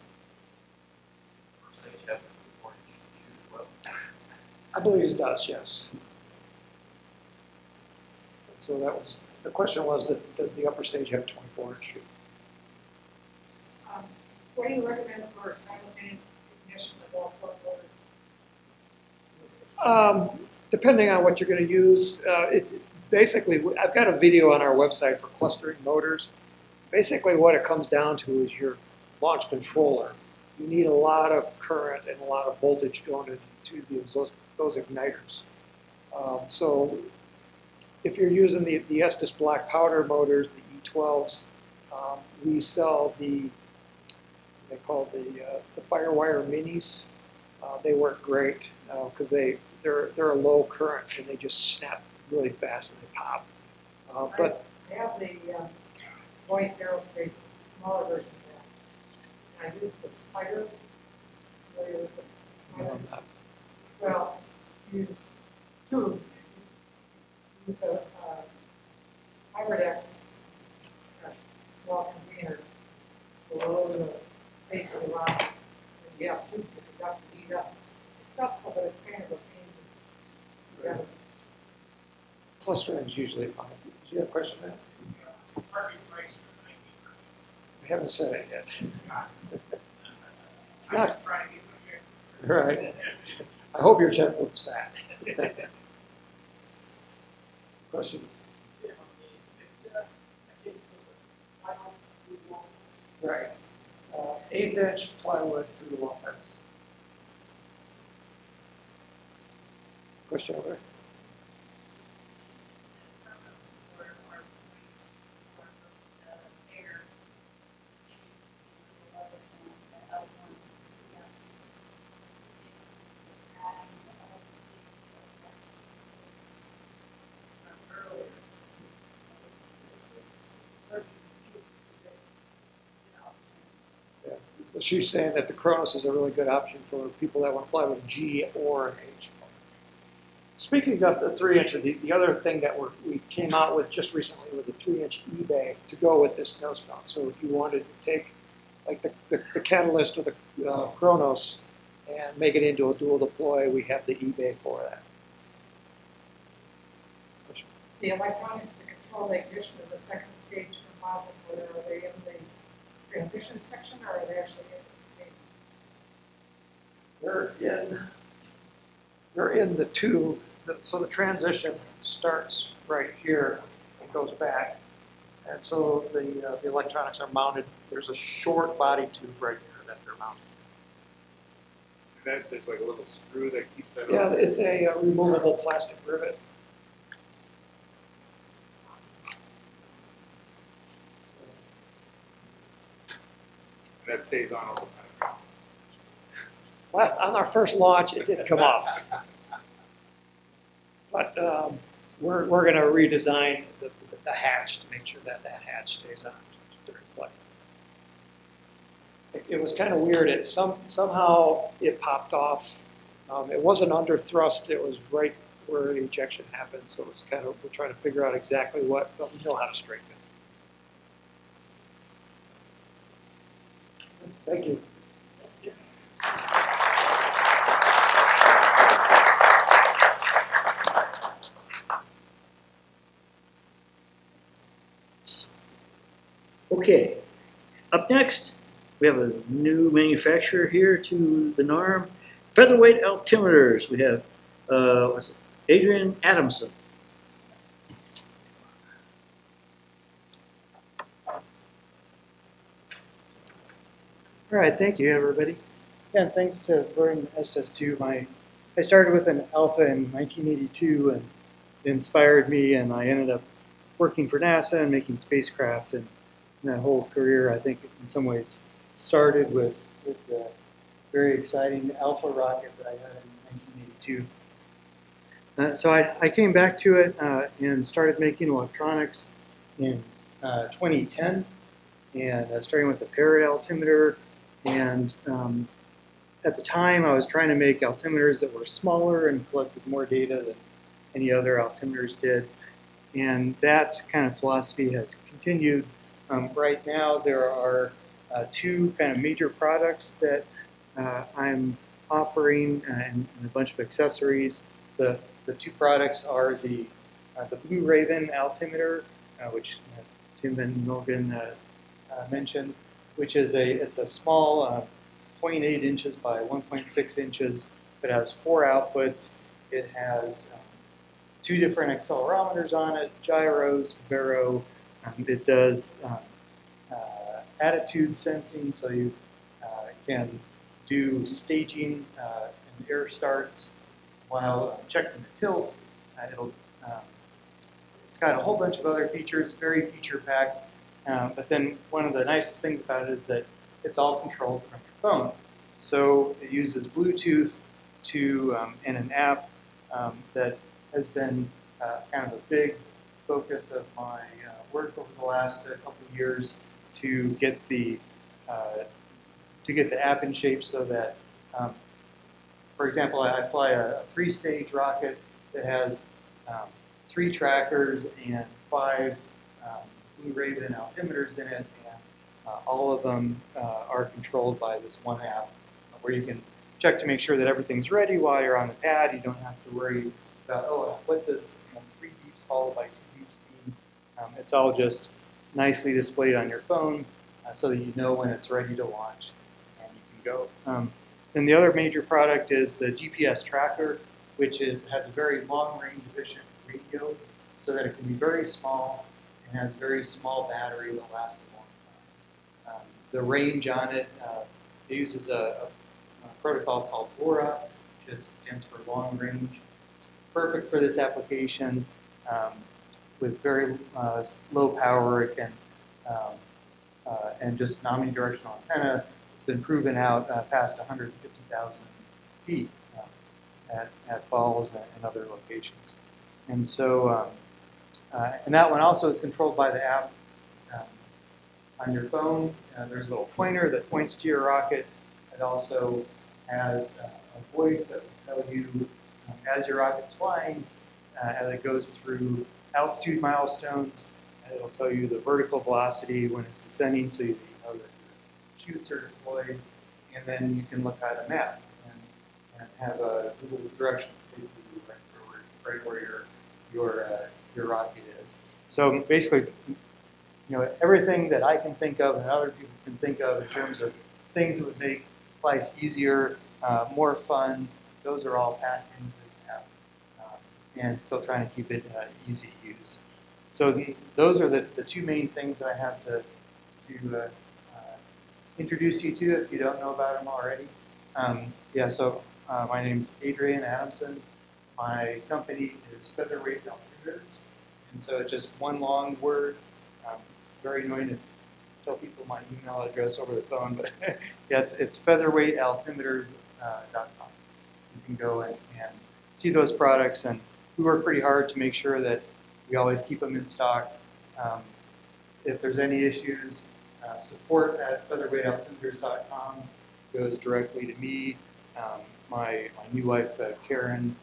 I believe it does, yes. So that was, the question was, that does the upper stage have a 24-inch chute? What do you recommend for simultaneous ignition of all 4 motors? Depending on what you're going to use, basically, I've got a video on our website for clustering motors. Basically, what it comes down to is your launch controller. You need a lot of current and a lot of voltage going into those igniters. So if you're using the Estes black powder motors, the E12s, we sell they call the Firewire Minis. They work great because they're a low current and they just snap really fast and they pop. But I have the Voice Aerospace smaller version of that. I use the Spider. Familiar with the Spider? Well, use tubes. Use a Hybridex small container below the base of the rocket. And you have tubes that conduct the heat up. It's successful, but it's kind of a pain. Yeah. clustering is usually fine. Did you have a question, Matt? I haven't said it yet. It's not. Right. I hope your checkbook's fat. Question? Right. 1/8-inch plywood through the wall fence. Question over there? So she's saying that the Kronos is a really good option for people that want to fly with a G or an H. Speaking of the 3-inch, the other thing that we came out with just recently was a 3-inch eBay to go with this nose mount. So if you wanted to take like the Catalyst or the Kronos and make it into a dual deploy, we have the eBay for that. The electronics to control the ignition of the second stage composite, whether are they in the transition section or are they actually in the sustain? They're in the tube. So the transition starts right here and goes back. And so the electronics are mounted. There's a short body tube right here that they're mounted. And then there's like a little screw that keeps that Yeah, on. it's a removable plastic rivet. And that stays on all the time. Well, on our first launch, it didn't come off. But we're going to redesign the hatch to make sure that hatch stays on during flight. It was kind of weird. Somehow it popped off. It wasn't under thrust. It was right where the ejection happened. So it was kind of, we're trying to figure out exactly what, but we know how to straighten it. Thank you. Okay, up next, we have a new manufacturer here to the NARM. Featherweight Altimeters. We have Adrian Adamson. All right, thank you, everybody. Yeah, and thanks to Vern Estes too. I started with an Alpha in 1982, and it inspired me, and I ended up working for NASA and making spacecraft. And that whole career, I think, in some ways, started with the very exciting Alpha rocket that I had in 1982. So I came back to it and started making electronics in 2010, and starting with the Parrot altimeter. And at the time, I was trying to make altimeters that were smaller and collected more data than any other altimeters did. And that kind of philosophy has continued. Right now, there are two kind of major products that I'm offering and a bunch of accessories. The two products are the Blue Raven altimeter, which Tim and Milligan mentioned, which is it's a small 0.8 inches by 1.6 inches. It has 4 outputs. It has 2 different accelerometers on it, gyros, baro. It does attitude sensing, so you can do staging and air starts while checking the tilt. It's got a whole bunch of other features, very feature-packed. But then one of the nicest things about it is that it's all controlled from your phone. So it uses Bluetooth to and an app that has been kind of a big focus of my work over the last couple of years to get the app in shape so that, for example, I fly a 3-stage rocket that has 3 trackers and 5 Blue Raven altimeters in it, and all of them are controlled by this one app where you can check to make sure that everything's ready while you're on the pad. You don't have to worry about, oh, what does 3 beeps followed by 2 beeps mean? It's all just nicely displayed on your phone so that you know when it's ready to launch and you can go. And the other major product is the GPS tracker, which has a very long-range efficient radio so that it can be very small and has very small battery that lasts a long time. The range on it, it uses a protocol called LoRa, which stands for long range. It's perfect for this application with very low power. It can, and just an omnidirectional antenna. It's been proven out past 150,000 feet at Falls and other locations. And so, and that one also is controlled by the app on your phone. There's a little pointer that points to your rocket. It also has a voice that will tell you as your rocket's flying, as it goes through altitude milestones, and it'll tell you the vertical velocity when it's descending, so you know that your chutes are deployed, and then you can look at a map and have a little direction to take you right where your rocket is. So basically, everything that I can think of and other people can think of in terms of things that would make life easier, more fun, those are all packed into this app, and still trying to keep it easy to use. So those are the 2 main things that I have to introduce you to if you don't know about them already. So my name's Adrian Adamson. My company is Featherweight Altimeters, and so it's just one long word. It's very annoying to tell people my email address over the phone, but yeah, it's featherweightaltimeters.com. You can go and see those products, and we work pretty hard to make sure that we always keep them in stock. If there's any issues, support at featherweightaltimeters.com goes directly to me. My new wife, Karen,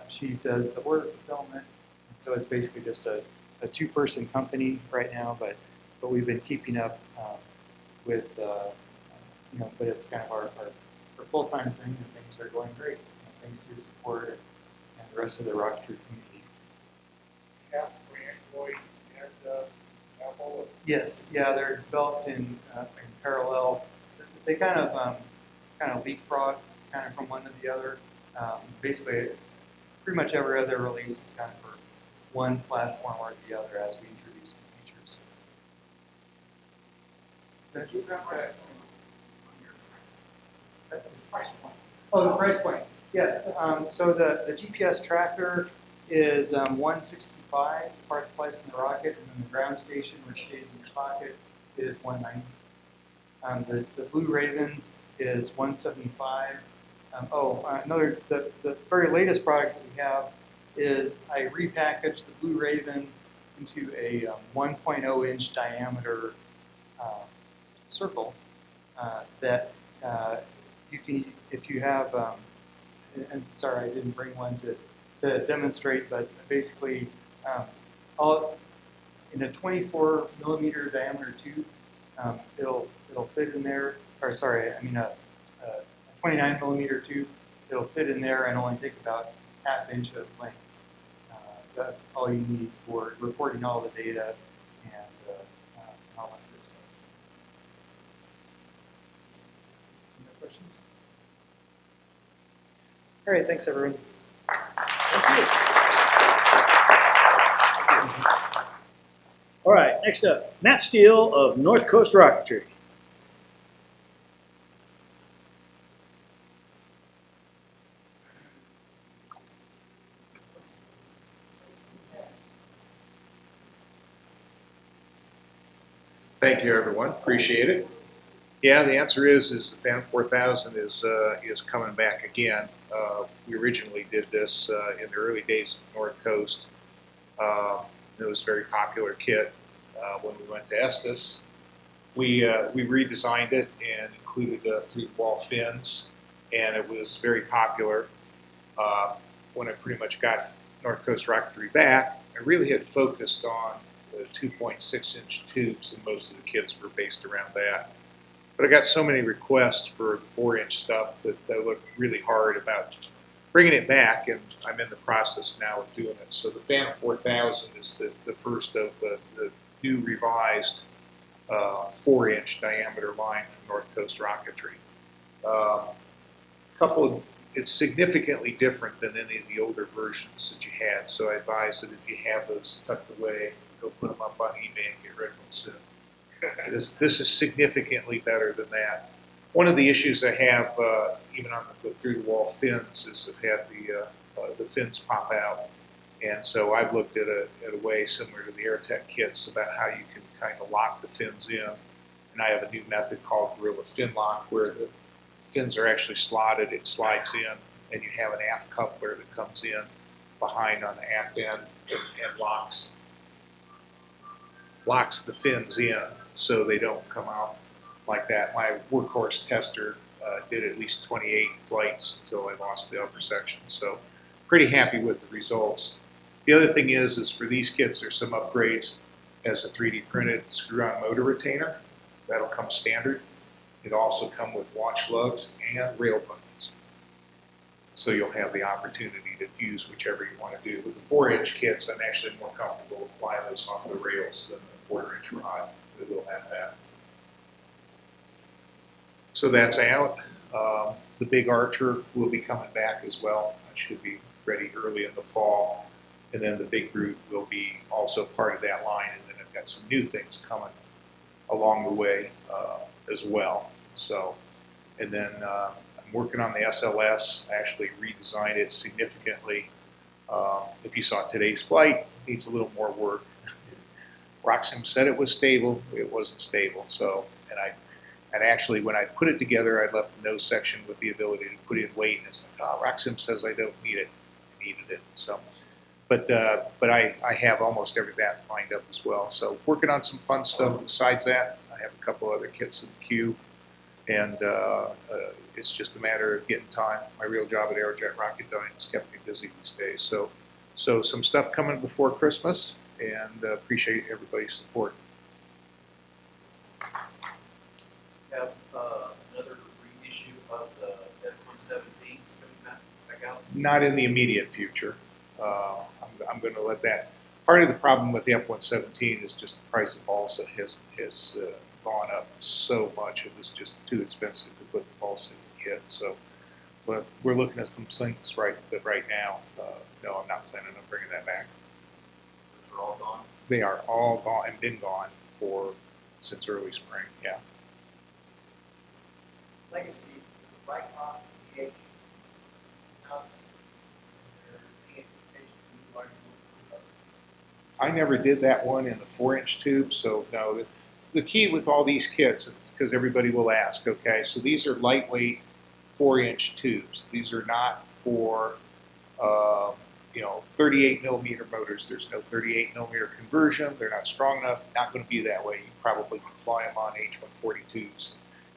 she does the order fulfillment, and so it's basically just a 2-person company right now, but we've been keeping up with, but it's kind of our full-time thing, and things are going great, thanks to the support and the rest of the Rocketry community. Yeah, for Android and Apple. Yes, yeah, they're developed in parallel. They kind of leapfrog kind of from one to the other. Basically, pretty much every other release is kind of for one platform or the other as we introduce new features. Oh, the price point. Yes. So the GPS tracker is $165 parts placed in the rocket, and then the ground station, which stays in the pocket, is $190. The Blue Raven is $175. The very latest product that we have is I repackaged the Blue Raven into a 1.0 inch diameter circle that you can, if you have, and sorry I didn't bring one to demonstrate, but basically all in a 24 millimeter diameter tube, it'll fit in there, or sorry, I mean a 29 millimeter tube, it'll fit in there and only take about ½ inch of length. That's all you need for reporting all the data and all that good stuff. Any more questions? All right, thanks everyone. Thank you. All right, next up, Matt Steele of North Coast Rocketry. Thank you, everyone. Appreciate it. Yeah, the answer is the Phantom 4000 is coming back again. We originally did this in the early days of North Coast. It was a very popular kit. When we went to Estes, we redesigned it and included through-the-wall fins, and it was very popular. When I pretty much got North Coast Rocketry back, I really had focused on the 2.6 inch tubes, and most of the kits were based around that. But I got so many requests for the 4 inch stuff that I looked really hard about bringing it back, and I'm in the process now of doing it. So the Phantom 4000 is the first of the new revised 4 inch diameter line from North Coast Rocketry. It's significantly different than any of the older versions that you had, so I advise that if you have those tucked away, go put them up on eBay and get rid of them soon. This is significantly better than that. One of the issues I have, even on the through-the-wall fins, is I've had the fins pop out, and so I've looked at a way similar to the Aerotech kits about how you can kind of lock the fins in, and I have a new method called Gorilla Fin Lock, where the fins are actually slotted, it slides in, and you have an aft coupler that comes in behind on the aft end and locks the fins in so they don't come off like that. My workhorse tester did at least 28 flights until I lost the upper section, so pretty happy with the results. The other thing is for these kits, there's some upgrades as a 3D printed screw-on motor retainer. That'll come standard. It'll also come with watch lugs and rail buttons. So you'll have the opportunity to use whichever you want to do. With the 4 inch kits, I'm actually more comfortable with flying those off the rails than the 1/4 inch rod. It will have that. So that's out. The big Archer will be coming back as well. It should be ready early in the fall. And then the big Brute will be also part of that line. And then I've got some new things coming along the way as well. So, and then I'm working on the SLS. I actually redesigned it significantly. If you saw today's flight, it needs a little more work. Roxim said it was stable. It wasn't stable. So, and actually, when I put it together, I left the nose section with the ability to put in weight. And it's like, oh, Roxim says I don't need it. I needed it. So, but I have almost every that lined up as well. So, working on some fun stuff besides that. I have a couple other kits in the queue, and it's just a matter of getting time. My real job at Aerojet Rocketdyne has kept me busy these days. So some stuff coming before Christmas, and appreciate everybody's support. Have another reissue of the F-117s coming back out? Not in the immediate future. I'm going to let that. Part of the problem with the F-117 is just the price of Balsa has gone up so much. It was just too expensive to put the Balsa in the kit. So, but we're looking at some things right now. No, I'm not planning on bringing that back. Those are all gone? They are all gone and been gone since early spring. Yeah. Legacy, right off the edge. I never did that one in the 4 inch tube, so no. The key with all these kits, because everybody will ask, okay, so these are lightweight 4-inch tubes. These are not for 38 millimeter motors. There's no 38 millimeter conversion. They're not strong enough. Not going to be that way. You probably can fly them on H-142s,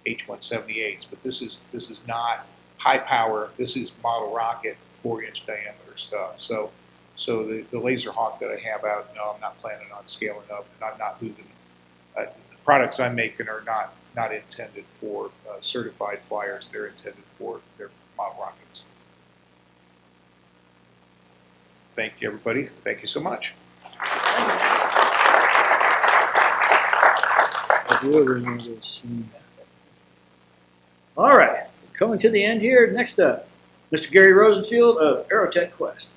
H-178s, but this is not high power. This is model rocket 4-inch diameter stuff. So the Laser Hawk that I have out, no, I'm not planning on scaling up, and I'm not moving. The products I'm making are not intended for certified flyers. They're intended for their model rockets. Thank you, everybody. Thank you so much. All right, coming to the end here. Next up, Mr. Gary Rosenfield of Aerotech Quest.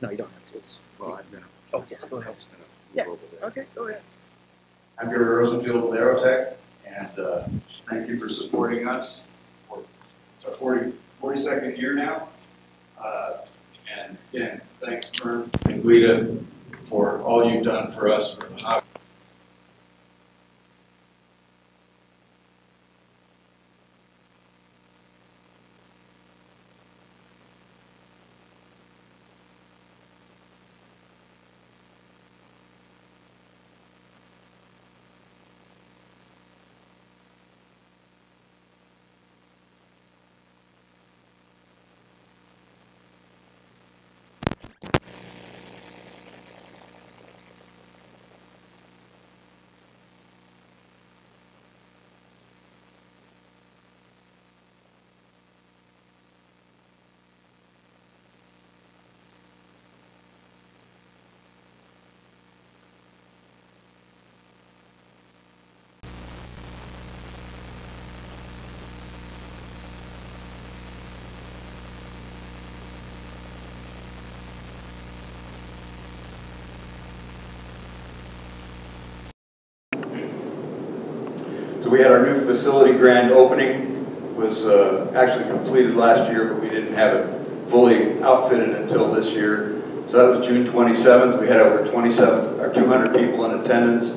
No, you don't have to. Well, I've been. Okay, go ahead. Yeah. Okay, go ahead. I'm Gary Rosenfield with Aerotech, and thank you for supporting us. It's our 42nd year now. And again, thanks, Vern and Glita, for all you've done for us for the hobby. So we had our new facility grand opening, was actually completed last year, but we didn't have it fully outfitted until this year. So that was June 27th. We had over 200 people in attendance,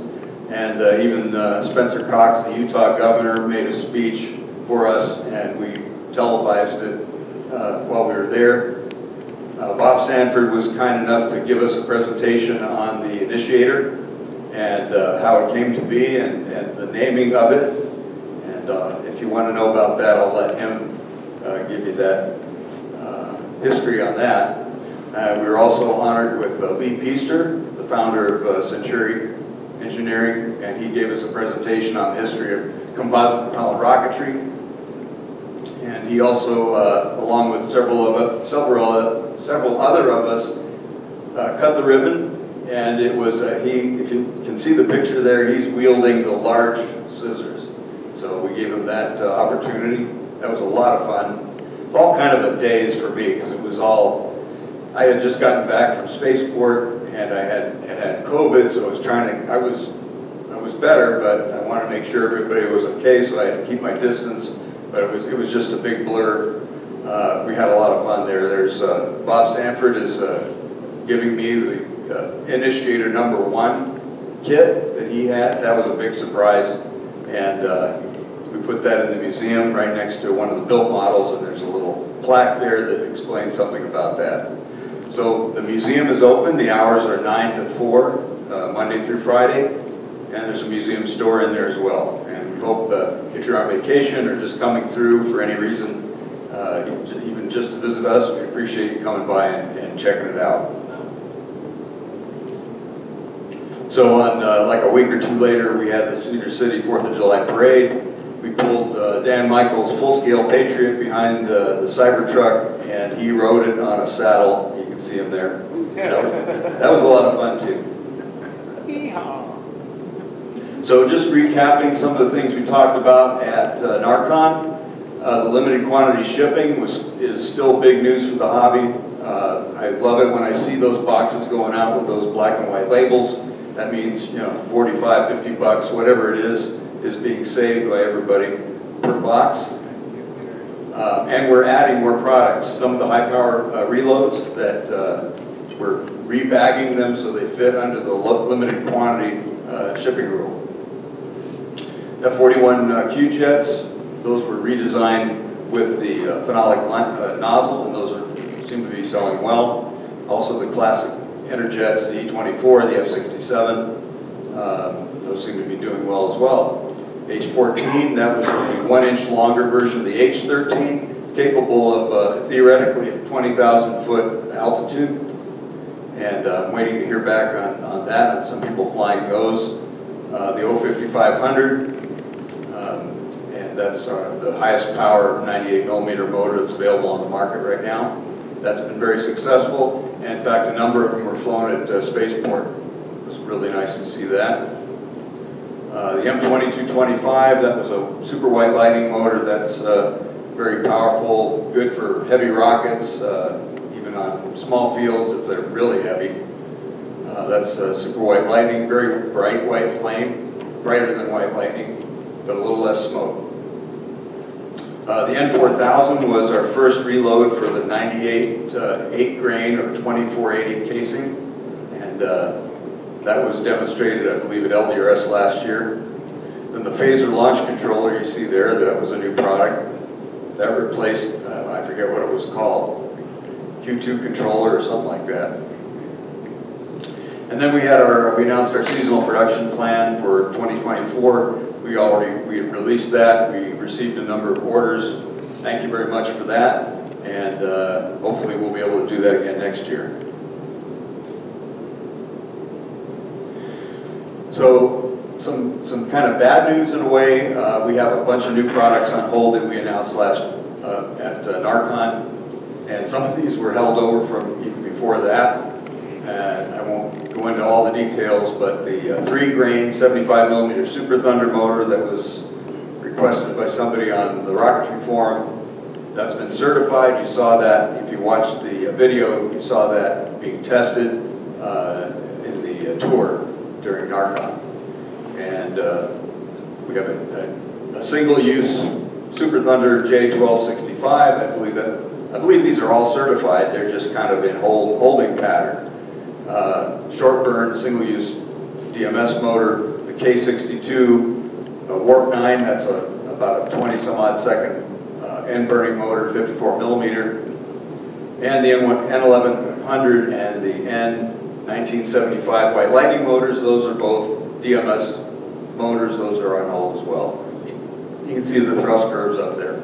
and even Spencer Cox, the Utah governor, made a speech for us, and we televised it while we were there. Bob Sanford was kind enough to give us a presentation on the initiator and how it came to be and the naming of it. And if you want to know about that, I'll let him give you that history on that. We were also honored with Lee Peaster, the founder of Century Engineering, and he gave us a presentation on the history of composite propellant rocketry. And he also, along with several other of us, cut the ribbon. And it was, if you can see the picture there, he's wielding the large scissors. So we gave him that opportunity. That was a lot of fun. It's all kind of a daze for me, because it was all, I had just gotten back from spaceport, and I had COVID, so I was I was better, but I wanted to make sure everybody was okay, so I had to keep my distance. But it was just a big blur. We had a lot of fun there. There's Bob Sanford is giving me the Initiator #1 kit that he had. That was a big surprise, and we put that in the museum right next to one of the built models, and there's a little plaque there that explains something about that. So the museum is open. The hours are 9 to 4, Monday through Friday, and there's a museum store in there as well. And we hope if you're on vacation or just coming through for any reason, even just to visit us, we appreciate you coming by and checking it out. So on like a week or two later, we had the Cedar City 4th of July parade. We pulled Dan Michaels' full-scale Patriot behind the Cybertruck, and he rode it on a saddle. You can see him there. That was a lot of fun too. So just recapping some of the things we talked about at NARCON, the limited quantity shipping is still big news for the hobby. I love it when I see those boxes going out with those black and white labels. That means, you know, 45, 50 bucks, whatever it is being saved by everybody per box. And we're adding more products. Some of the high power reloads that we're rebagging them so they fit under the limited quantity shipping rule. F-41 Q-jets, those were redesigned with the phenolic nozzle, and those seem to be selling well. Also the classic Interjets, the E-24, the F-67, those seem to be doing well as well. H-14, that was the 1-inch longer version of the H-13. It's capable of theoretically 20,000 foot altitude, and I'm waiting to hear back on that, and some people flying those. The O-5500, and that's the highest power 98 millimeter motor that's available on the market right now. That's been very successful, and in fact a number of them were flown at Spaceport. It was really nice to see that. The M2225, that was a super white lightning motor that's very powerful, good for heavy rockets, even on small fields if they're really heavy. That's super white lightning, very bright white flame, brighter than white lightning, but a little less smoke. The N4000 was our first reload for the 98 8-grain or 2480 casing, and that was demonstrated, I believe, at LDRS last year. Then the phaser launch controller you see there, that was a new product. That replaced, I forget what it was called, Q2 controller or something like that. And then we announced our seasonal production plan for 2024. We released that. We received a number of orders. Thank you very much for that. And hopefully we'll be able to do that again next year. So some kind of bad news in a way. We have a bunch of new products on hold that we announced at NARCON. And some of these were held over from even before that. And I won't go into all the details, but the 3-grain 75 millimeter Super Thunder motor that was requested by somebody on the Rocketry forum, that's been certified. You saw that, if you watched the video, you saw that being tested in the tour during NARCON. And we have a single-use Super Thunder J1265. I believe these are all certified. They're just kind of in holding pattern. Short burn, single-use DMS motor, the K62, a Warp 9, that's about a 20-some-odd second end burning motor, 54 millimeter, and the N1100 and the N1975 white lightning motors. Those are both DMS motors. Those are on hold as well. You can see the thrust curves up there.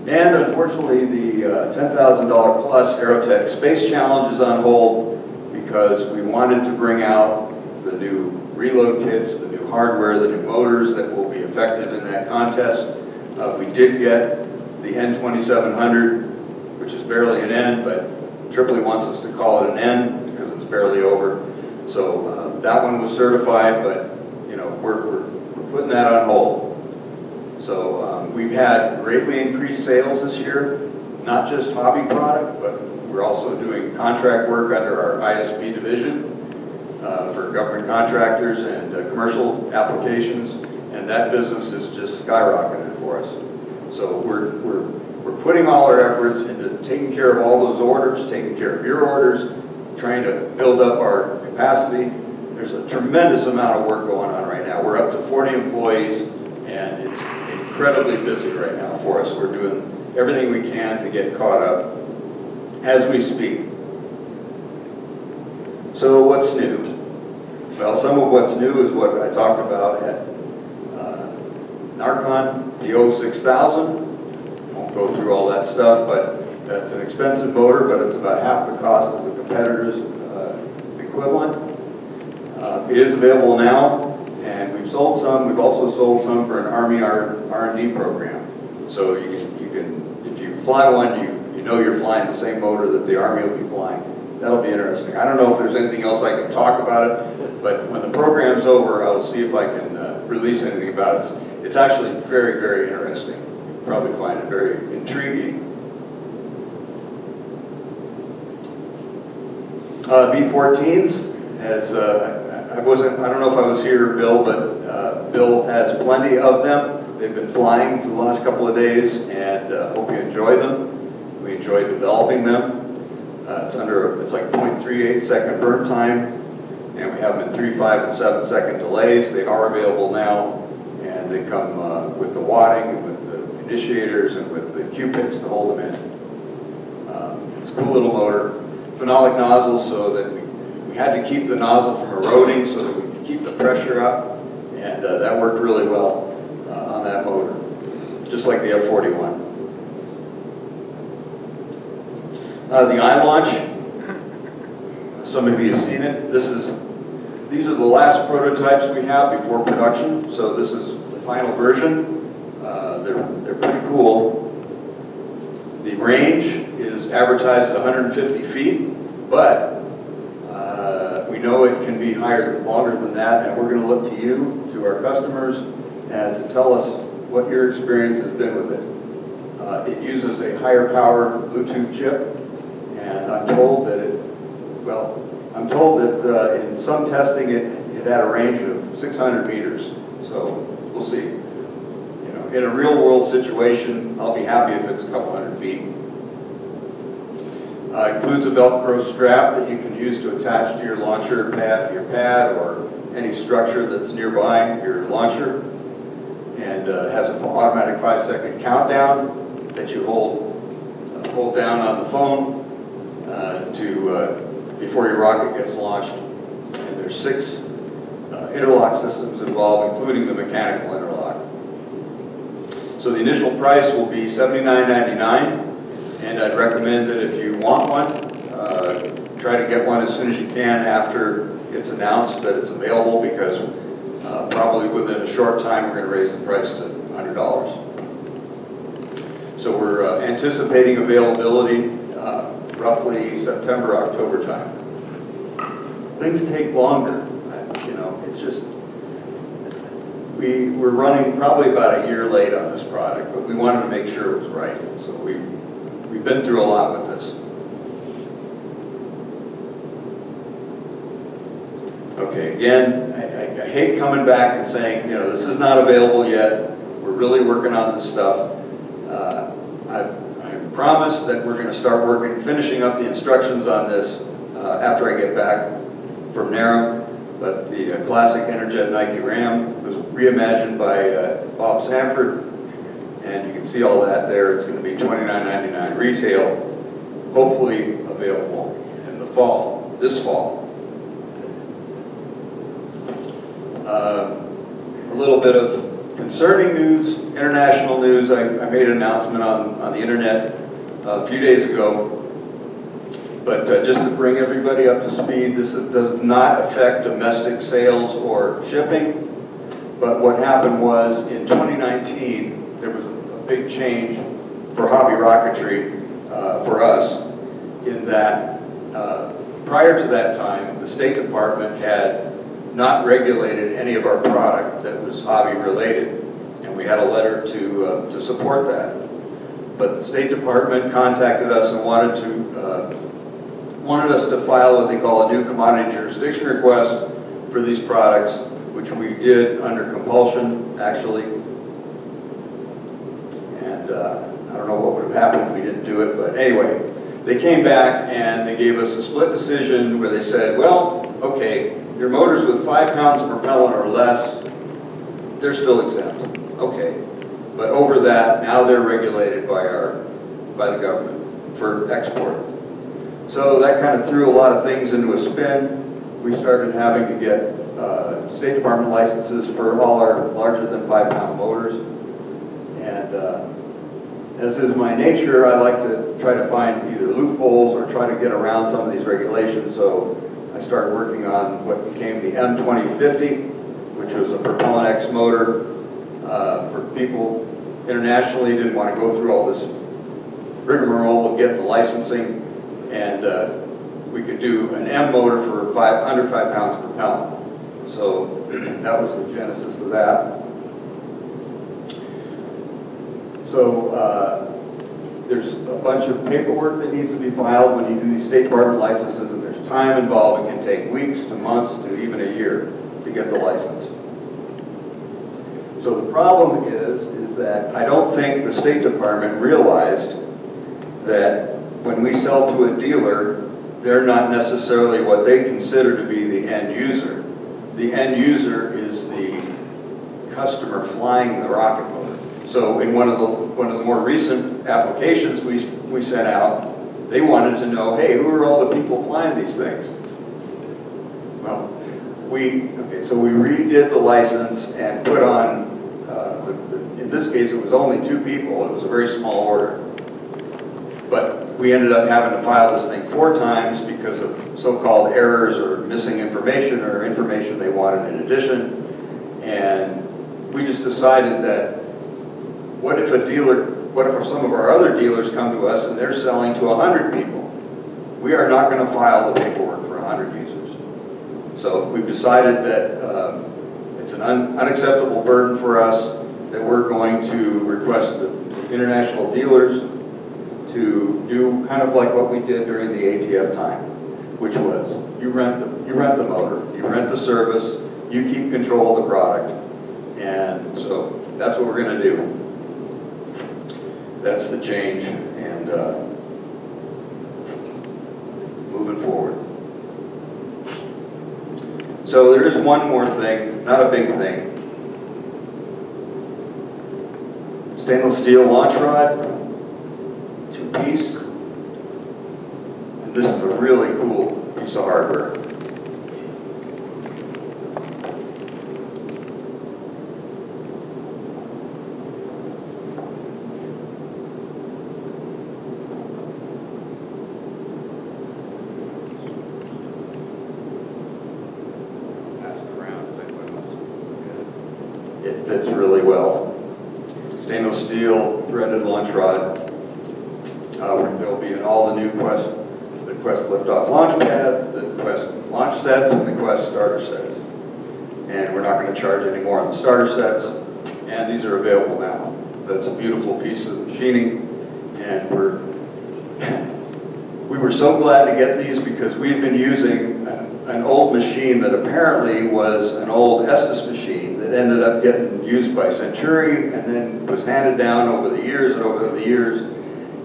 And unfortunately, the $10,000 plus Aerotech Space Challenge is on hold because we wanted to bring out the new reload kits, the new hardware, the new motors that will be effective in that contest. We did get the N2700, which is barely an N, but Tripoli wants us to call it an N because it's barely over. So that one was certified, but you know we're putting that on hold. So we've had greatly increased sales this year, not just hobby product, but we're also doing contract work under our ISP division for government contractors and commercial applications, and that business is just skyrocketed for us. So we're putting all our efforts into taking care of all those orders, taking care of your orders, trying to build up our capacity. There's a tremendous amount of work going on right now. We're up to 40 employees, and it's incredibly busy right now for us. We're doing everything we can to get caught up as we speak. So what's new? Well, some of what's new is what I talked about at NARCON, the 06000. Won't go through all that stuff, but that's an expensive motor, but it's about half the cost of the competitor's equivalent. It is available now. And we've sold some. We've also sold some for an Army R&D program. So you can, if you fly one, you know you're flying the same motor that the Army will be flying. That'll be interesting. I don't know if there's anything else I can talk about it, but when the program's over, I will see if I can release anything about it. It's actually very, very interesting. You'll probably find it very intriguing. B-14s, as I don't know if I was here, Bill, but Bill has plenty of them. They've been flying for the last couple of days, and hope you enjoy them. We enjoy developing them. It's like 0.38 second burn time, and we have them in 3, 5, and 7 second delays. They are available now, and they come with the wadding, and with the initiators, and with the Q-picks to hold them in. It's a cool little motor. Phenolic nozzles, so that we had to keep the nozzle from eroding so that we could keep the pressure up, and that worked really well on that motor, just like the F-41. The eye launch, some of you have seen it. These are the last prototypes we have before production, so this is the final version. They're pretty cool. The range is advertised at 150 feet, but we know it can be longer than that, and we're going to look to you, to our customers, and to tell us what your experience has been with it. It uses a higher power Bluetooth chip, and I'm told that in some testing it had a range of 600 meters. So we'll see. You know, in a real world situation, I'll be happy if it's a couple hundred feet. Includes a Velcro strap that you can use to attach to your launcher pad, your pad, or any structure that's nearby your launcher. And has an automatic 5-second countdown that you hold down on the phone before your rocket gets launched. And there's 6 interlock systems involved, including the mechanical interlock. So the initial price will be $79.99, and I'd recommend that if you want one, try to get one as soon as you can after it's announced that it's available, because probably within a short time we're going to raise the price to $100. So we're anticipating availability roughly September, October time. Things take longer. You know, it's just, we're running probably about a year late on this product, but we wanted to make sure it was right. So we've been through a lot with this. Okay, again, I hate coming back and saying, you know, this is not available yet. We're really working on this stuff. I promise that we're going to start finishing up the instructions on this after I get back from NARAM. But the classic Enerjet Nike Ram was reimagined by Bob Sanford, and you can see all that there. It's going to be $29.99 retail, hopefully available in the fall, this fall. A little bit of concerning news, international news. I made an announcement on the internet a few days ago, but just to bring everybody up to speed, this does not affect domestic sales or shipping, but what happened was in 2019, there was a big change for hobby rocketry for us, in that prior to that time, the State Department had not regulated any of our product that was hobby related, and we had a letter to support that. But the State Department contacted us and wanted us to file what they call a new commodity jurisdiction request for these products, which we did under compulsion, actually. And I don't know what would have happened if we didn't do it, but anyway, they came back and they gave us a split decision where they said, well, okay, your motors with 5 pounds of propellant or less, they're still exempt. Okay. But over that, now they're regulated by the government for export. So that kind of threw a lot of things into a spin. We started having to get State Department licenses for all our larger than 5-pound motors. And as is my nature, I like to try to find either loopholes or try to get around some of these regulations. So I started working on what became the M2050, which was a Propellant X motor for people internationally who didn't want to go through all this rigmarole of getting the licensing, and we could do an M motor for under 5 pounds of propellant. So that was the genesis of that. So there's a bunch of paperwork that needs to be filed when you do these State Department licenses, and there's time involved. It can take weeks to months to even a year to get the license. So the problem is that I don't think the State Department realized that when we sell to a dealer, they're not necessarily what they consider to be the end user. The end user is the customer flying the rocket motor. So in one of the more recent applications we sent out, they wanted to know, hey, who are all the people flying these things? Well, so we redid the license and put on, in this case it was only 2 people, it was a very small order. But we ended up having to file this thing 4 times because of so-called errors or missing information or information they wanted in addition. And we just decided that what if some of our other dealers come to us and they're selling to 100 people? We are not going to file the paperwork for 100 users. So we've decided that it's an unacceptable burden for us, that we're going to request the international dealers to do kind of like what we did during the ATF time, which was you rent the motor, you rent the service, you keep control of the product, and so that's what we're going to do. That's the change, and moving forward. So there is one more thing, not a big thing. Stainless steel launch rod, 2-piece. And this is a really cool piece of hardware. It fits really well. Stainless steel threaded launch rod. There'll be in all the new Quest liftoff launch pad, the Quest launch sets, and the Quest starter sets. And we're not going to charge any more on the starter sets, and these are available now. That's a beautiful piece of machining, and we were so glad to get these because we'd been using an old machine that apparently was an old Estes machine that ended up getting used by Centuri and then was handed down over the years and over the years.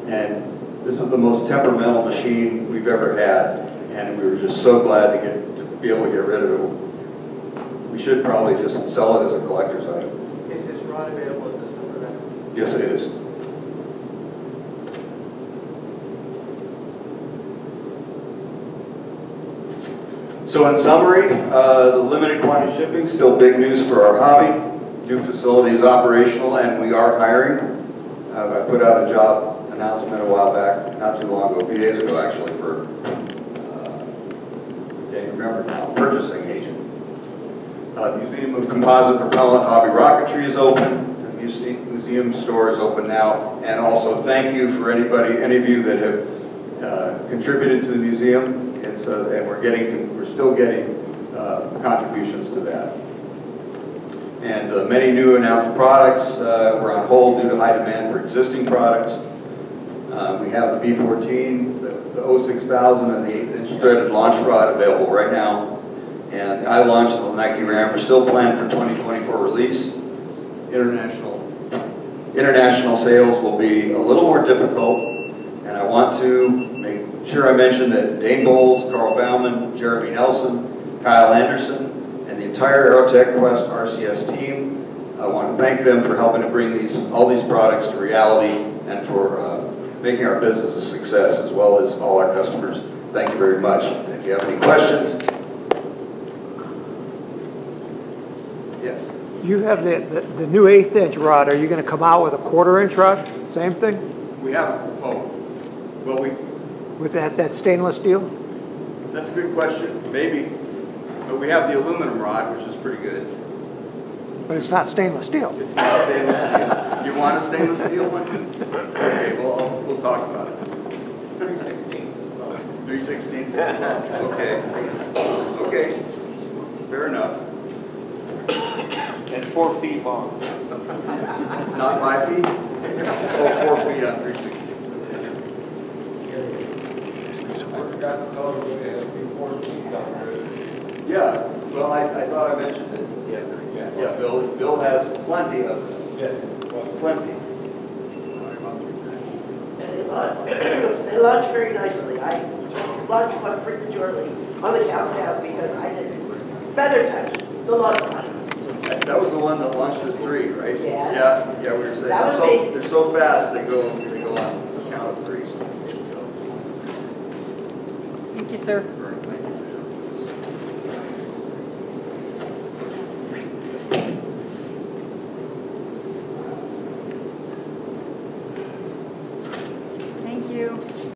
And this was the most temperamental machine we've ever had, and we were just so glad to be able to get rid of it. We should probably just sell it as a collector's item. Is this rod available as a silver? Yes, it is. So in summary, the limited quantity shipping, still big news for our hobby. New facility is operational and we are hiring. I put out a job announcement a while back, not too long ago, a few days ago actually, for, can't remember now, purchasing agent. Museum of Composite Propellant Hobby Rocketry is open. The museum store is open now. And also thank you for any of you that have contributed to the museum. And we're still getting contributions to that. And many new announced products were on hold due to high demand for existing products. We have the B14, the 06000, and the 8-inch threaded launch rod available right now. And I launched the Nike Ram. We're still planned for 2024 release. International sales will be a little more difficult, and I want to make sure I mention that Dane Bowles, Carl Bauman, Jeremy Nelson, Kyle Anderson, and the entire Aerotech Quest RCS team. I want to thank them for helping to bring all these products to reality and for making our business a success, as well as all our customers. Thank you very much. If you have any questions. Yes. You have the new 1/8-inch rod. Are you going to come out with a 1/4-inch rod? Same thing? We have, with that stainless steel? That's a good question, maybe. But we have the aluminum rod, which is pretty good. But it's not stainless steel. It's not stainless steel. You want a stainless steel one? Okay, well, we'll talk about it. 3/16 as well. Okay. Okay. Fair enough. And 4 feet long. Not 5 feet? Oh, 4 feet on 3/16. Yeah, well, I thought I mentioned it. Yeah, Bill has plenty of them. Yes. Plenty. It launched very nicely. I launched one prematurely on the countdown because I did feather touch the launch line. That was the one that launched at 3, right? Yes. Yeah, we were saying, That was me. they're so fast, they go on the count of 3. Thank you, sir.